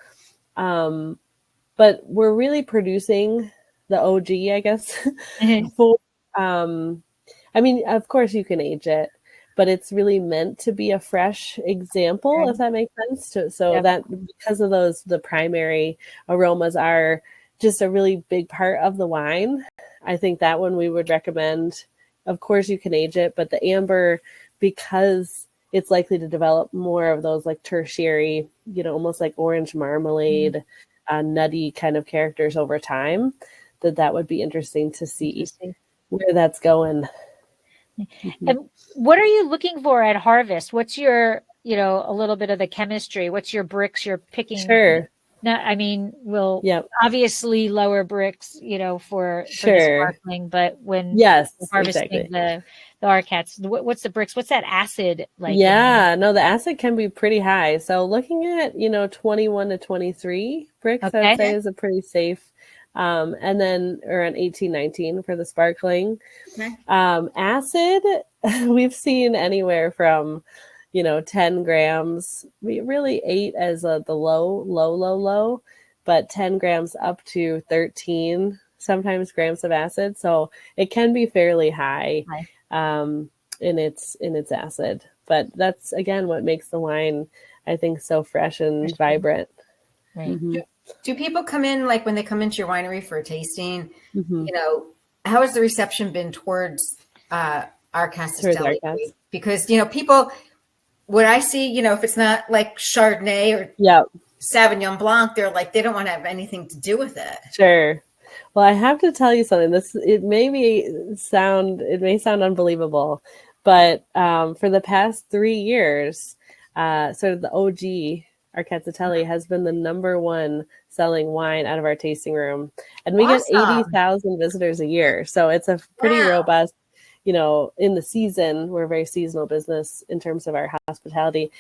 But we're really producing the OG, I guess, for I mean, of course you can age it, but it's really meant to be a fresh example, if that makes sense. That because of the primary aromas are just a really big part of the wine. I think that one we would recommend. Of course you can age it, but the amber, because it's likely to develop more of those like tertiary, almost like orange marmalade, nutty kind of characters over time, that would be interesting to see where that's going. And what are you looking for at harvest? What's your, a little bit of the chemistry? What's your bricks you're picking? Sure. Obviously lower bricks, for the sparkling, but when harvesting the Rkats, what's the bricks? What's that acid like? Yeah, no, the acid can be pretty high. So looking at, 21 to 23 bricks, I would say is a pretty safe. And then around 18, 19 for the sparkling. Acid, we've seen anywhere from, 10 grams, really 8 as the low, but 10 grams up to 13 sometimes grams of acid. So it can be fairly high in its acid. But that's, again, what makes the wine, I think, so fresh and vibrant. Right. Do people come in, like when they come into your winery for a tasting, how has the reception been towards Rkatsiteli? Because, people, what I see, if it's not like Chardonnay or Sauvignon Blanc, they're like, they don't want to have anything to do with it. Sure. Well, I have to tell you something. It may sound unbelievable, but for the past 3 years, sort of the OG Rkatsiteli has been the #1 selling wine out of our tasting room. And we Awesome. get 80,000 visitors a year. So it's a pretty robust, you know, in the season. We're a very seasonal business in terms of our hospitality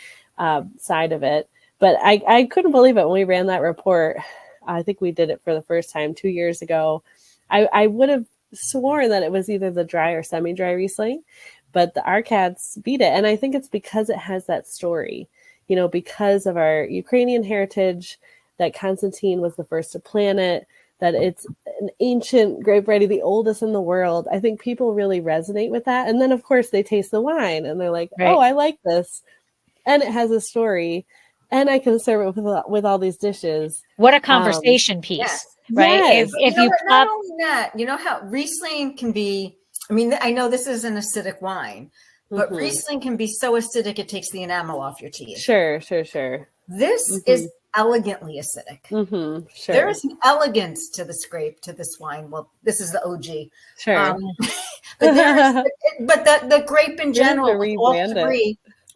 side of it. But I couldn't believe it when we ran that report. I think we did it for the first time 2 years ago. I would have sworn that it was either the dry or semi-dry Riesling, but the Rkats beat it. And I think it's because it has that story, you know, because of our Ukrainian heritage, that Konstantin was the first to plant it, that it's an ancient grape variety, the oldest in the world. I think people really resonate with that. And then, of course, they taste the wine and they're like, oh, I like this. And it has a story. And I can serve it with all these dishes. What a conversation piece. Yes. Right. Yes. If you not only that, you know how Riesling can be, I mean, I know this is an acidic wine, but Riesling can be so acidic it takes the enamel off your teeth. Sure. This is elegantly acidic. Sure. There is an elegance to this grape, to this wine. Well, this is the OG. Sure. But the grape in general,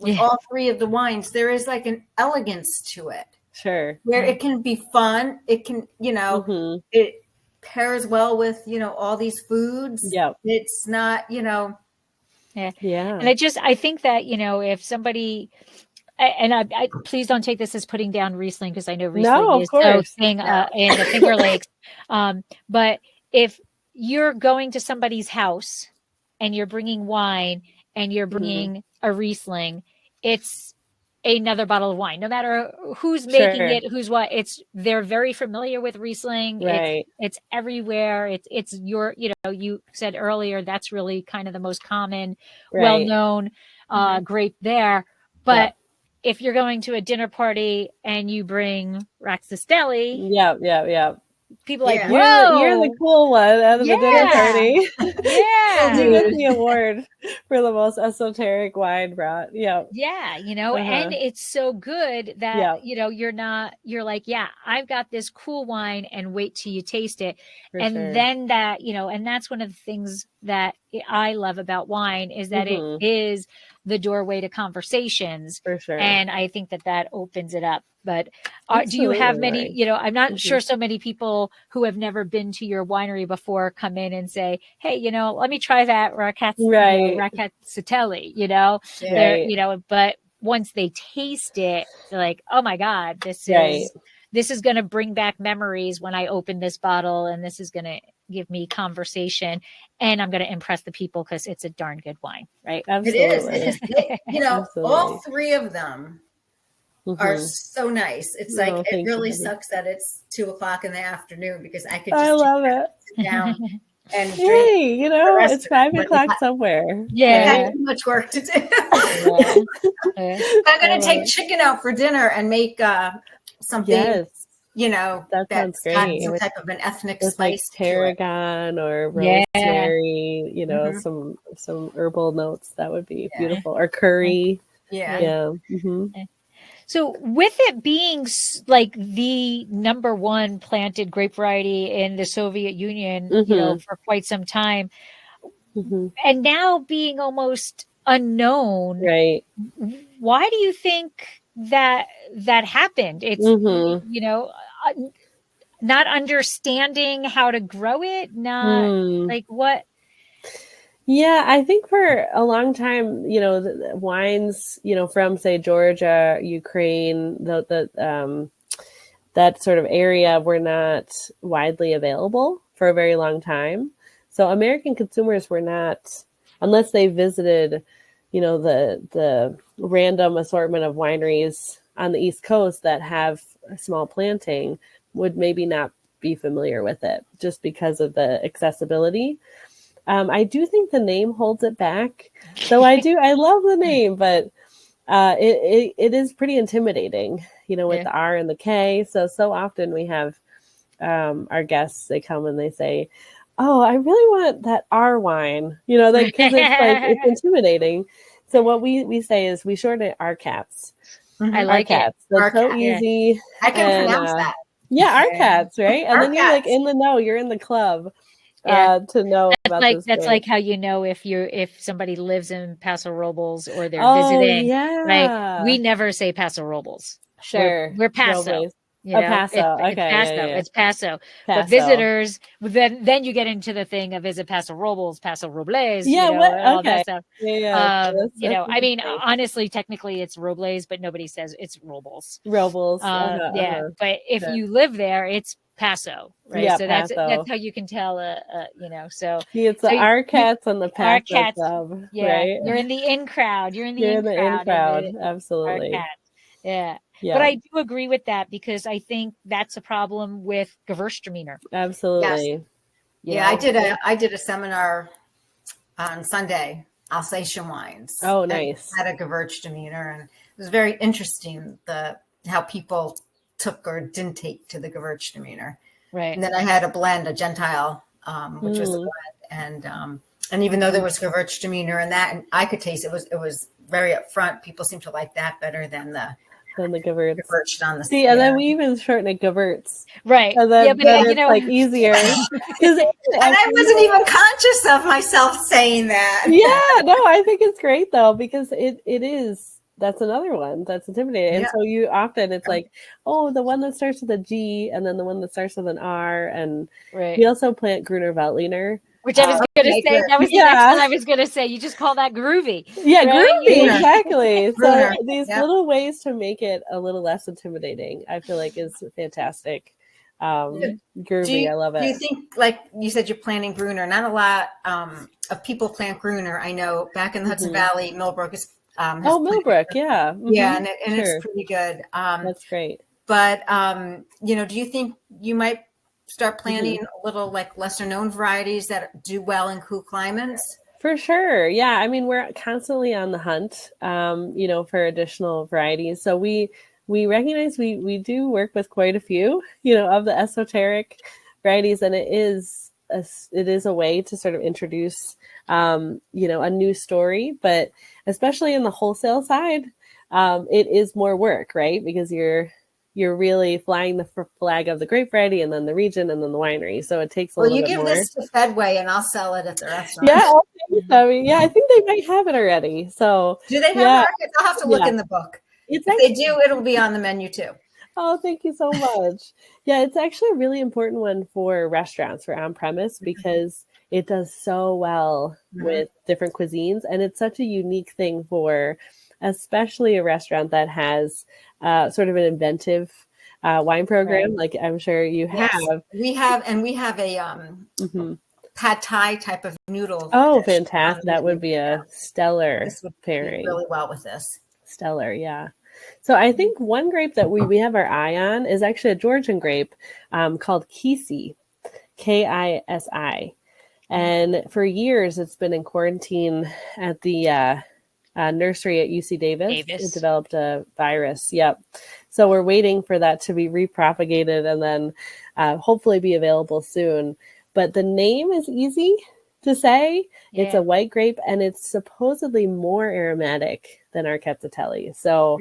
with all three of the wines, there is like an elegance to it. Sure. Where it can be fun. It can, you know, it pairs well with, you know, all these foods. Yeah. It's not, you know. Yeah. And I think that, you know, if somebody, and I please don't take this as putting down Riesling, because I know Riesling is so thing in the Finger Lakes. But if you're going to somebody's house and you're bringing wine and you're bringing a Riesling, it's another bottle of wine, no matter who's making it, who's what. They're very familiar with Riesling. Right. It's everywhere. It's your, you know, you said earlier, that's really kind of the most common, well-known grape there. But if you're going to a dinner party and you bring Rkatsiteli, people are like, whoa, you're the cool one out of the dinner party. You get the award for the most esoteric wine brought. You know, and it's so good that you know, you're like, I've got this cool wine, and wait till you taste it. Then that, you know, and that's one of the things that I love about wine, is that it is the doorway to conversations. And I think that opens it up. But do you have many, you know, I'm not sure so many people who have never been to your winery before come in and say, hey, you know, let me try that Rkatsiteli, you know, you know, but once they taste it, they're like, oh my God, this is going to bring back memories when I open this bottle, and this is going to give me conversation, and I'm going to impress the people because it's a darn good wine, right? Absolutely. It is. You know, all three of them are so nice. It's like, it really sucks that it's 2:00 in the afternoon, because I could just sit down and drink. Hey, you know, it's 5:00 somewhere. I have too much work to do. I'm going to take chicken out for dinner and make something, you know, that's got some type of an ethnic spice, like tarragon or rosemary, you know, some herbal notes. That would be beautiful. Or curry. So with it being like the #1 planted grape variety in the Soviet Union, you know, for quite some time, and now being almost unknown, why do you think that happened? It's, you know, not understanding how to grow it, not like what? Yeah, I think for a long time, you know, the wines, you know, from say Georgia, Ukraine, that sort of area were not widely available for a very long time. So American consumers were not, unless they visited, you know, the random assortment of wineries on the East Coast that have a small planting, would maybe not be familiar with it just because of the accessibility. I do think the name holds it back. So I love the name, but it is pretty intimidating, you know, with the R and the K. So often we have our guests, they come and they say, oh, I really want that R wine, you know, like, because it's like, it's intimidating. So what we say is we shorten it Rkats. I like it. That's so easy. I can pronounce that. Yeah, Rkats, right? And then you're like in the know, you're in the club. To know about this. That's like how you know if somebody lives in Paso Robles or they're visiting. Yeah. Right? We never say Paso Robles. Sure. We're Paso. You know, Paso. Okay. It's Paso. Yeah. It's Paso. But visitors, then you get into the thing of, is it Paso Robles, Paso Robles, yeah, you know, and all that stuff. Yeah. You know, I mean, honestly, technically it's Robles, but nobody says it's Robles. Robles. Yeah. But if you live there, it's Paso, right? Yeah, so that's how you can tell, you know, so it's the Rkats and the Paso club, yeah, right? You're in the in crowd. You're in the in crowd. Absolutely. Yeah. But I do agree with that, because I think that's a problem with Gewürztraminer. Absolutely. Yes. I did a seminar on Sunday, Alsatian wines. Oh, nice. Had a Gewürztraminer, and it was very interesting how people took or didn't take to the Gewürztraminer. Right. And then I had a blend, a Gentile, which was a blend, and even though there was Gewürztraminer in that, and I could taste it was very upfront. People seem to like that better than the Gewürz. On the and then we even shorten it Gewürz. Right. And then, but you know, like easier. And I wasn't even conscious of myself saying that. Yeah, no, I think it's great though, because it is. That's another one that's intimidating. And so you often, it's like, oh, the one that starts with a G and then the one that starts with an R. And we also plant Gruner Veltliner. Which I was going to say, that was the next one I was going to say. You just call that groovy. Yeah, right? Groovy, exactly. So these little ways to make it a little less intimidating, I feel like is fantastic. Groovy, I love it. Do you think, like you said, you're planting Gruner? Not a lot of people plant Gruner. I know back in the Hudson Valley, Millbrook is Millbrook, yeah. Yeah, and it's pretty good. That's great. But you know, do you think you might start planting a little like lesser known varieties that do well in cool climates? For sure. Yeah. I mean, we're constantly on the hunt, you know, for additional varieties. So we recognize we do work with quite a few, you know, of the esoteric varieties, and it is a way to sort of introduce, you know, a new story, but especially in the wholesale side, it is more work, right? Because you're really flying the flag of the grape variety and then the region and then the winery. So it takes a little bit more. Well, you give this to Fedway and I'll sell it at the restaurant. Yeah, I mean, I think they might have it already. So do they have markets? I'll have to look in the book. If they do, it'll be on the menu too. Oh, thank you so much. Yeah, it's actually a really important one for restaurants, for on-premise, because it does so well with different cuisines. And it's such a unique thing for especially a restaurant that has sort of an inventive wine program, like I'm sure you have. Yes, we have a pad thai type of noodle. Oh, fantastic! That would be a stellar pairing. Really well with this. Stellar, yeah. So I think one grape that we have our eye on is actually a Georgian grape called Kisi, Kisi. And for years, it's been in quarantine at the nursery at UC Davis. It developed a virus. Yep. So we're waiting for that to be repropagated and then hopefully be available soon. But the name is easy to say. Yeah. It's a white grape, and it's supposedly more aromatic than Rkatsiteli. So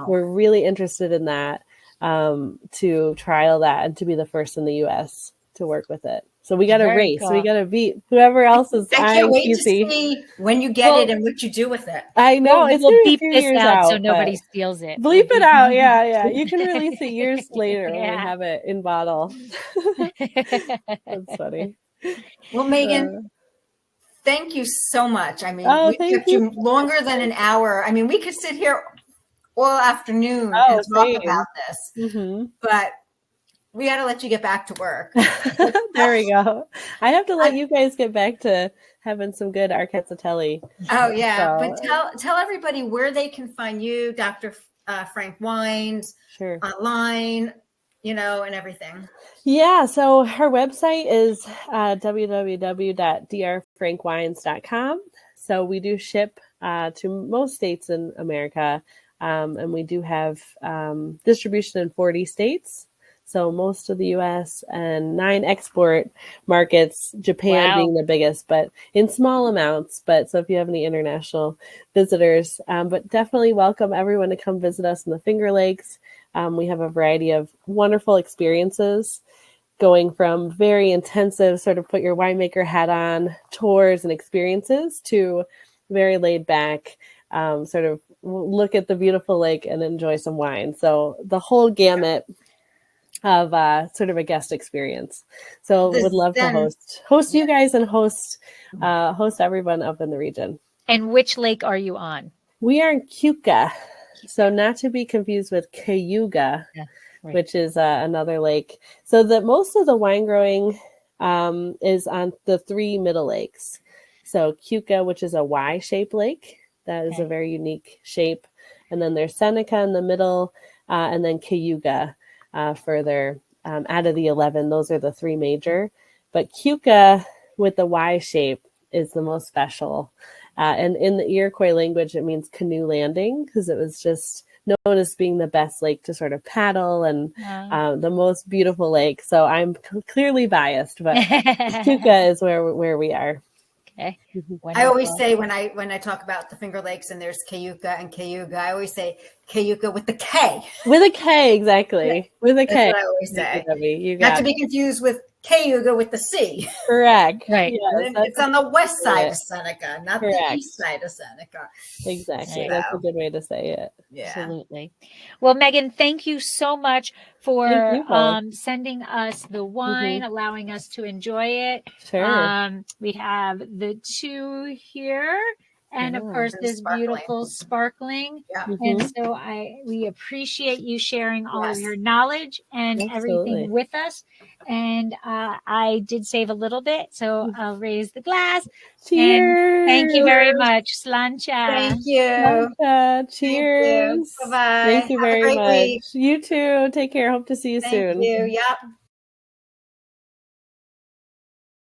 we're really interested in that, to trial that and to be the first in the U.S. to work with it. So we got to race. Cool. We got to beat whoever else is. I can't wait to see when you get it and what you do with it. I know. We'll beep this out so nobody steals it. Bleep it out. Yeah. You can release it years later when we have it in bottle. That's funny. Well, Meaghan, thank you so much. I mean, we kept you longer than an hour. I mean, we could sit here all afternoon and talk about this, but we got to let you get back to work. There we go. I have to let you guys get back to having some good Rkatsiteli. Oh, yeah. So. But tell everybody where they can find you, Dr. Frank Wines, online, you know, and everything. Yeah. So her website is www.drfrankwines.com. So we do ship to most states in America. And we do have distribution in 40 states. So most of the U.S. and 9 export markets, Japan being the biggest, but in small amounts. But so if you have any international visitors, but definitely welcome everyone to come visit us in the Finger Lakes. We have a variety of wonderful experiences, going from very intensive sort of put your winemaker hat on tours and experiences to very laid back, sort of look at the beautiful lake and enjoy some wine. So the whole gamut of sort of a guest experience. So would love to host you guys and host everyone up in the region. And which lake are you on? We are in Keuka. So not to be confused with Cayuga, which is another lake. So that most of the wine growing is on the 3 middle lakes. So Keuka, which is a Y-shaped lake. That is a very unique shape. And then there's Seneca in the middle, and then Cayuga further out of the 11. Those are the 3 major. But Keuka with the Y shape is the most special. And in the Iroquois language, it means canoe landing, because it was just known as being the best lake to sort of paddle and the most beautiful lake. So I'm clearly biased, but Keuka is where we are. Okay. I always say when I talk about the Finger Lakes and there's Cayuga and Cayuga, I always say Cayuga with the K. With a K, exactly. Yeah. With a K. That's what I always say. Not to be confused with Cayuga with the C. Correct. Right. Yes, it's on the west side of Seneca, not the east side of Seneca. Exactly. That's a good way to say it. Yeah. Absolutely. Well, Meaghan, thank you so much for sending us the wine, allowing us to enjoy it. Sure. We have the 2 here. And of course, this beautiful sparkling. Yeah. And so we appreciate you sharing all of your knowledge and everything with us. And I did save a little bit, so I'll raise the glass. Cheers. And thank you very much. Slancha. Thank you. Slancha. Cheers. Bye-bye. Thank you very much. Week. You too. Take care. Hope to see you soon. Thank you. Yep.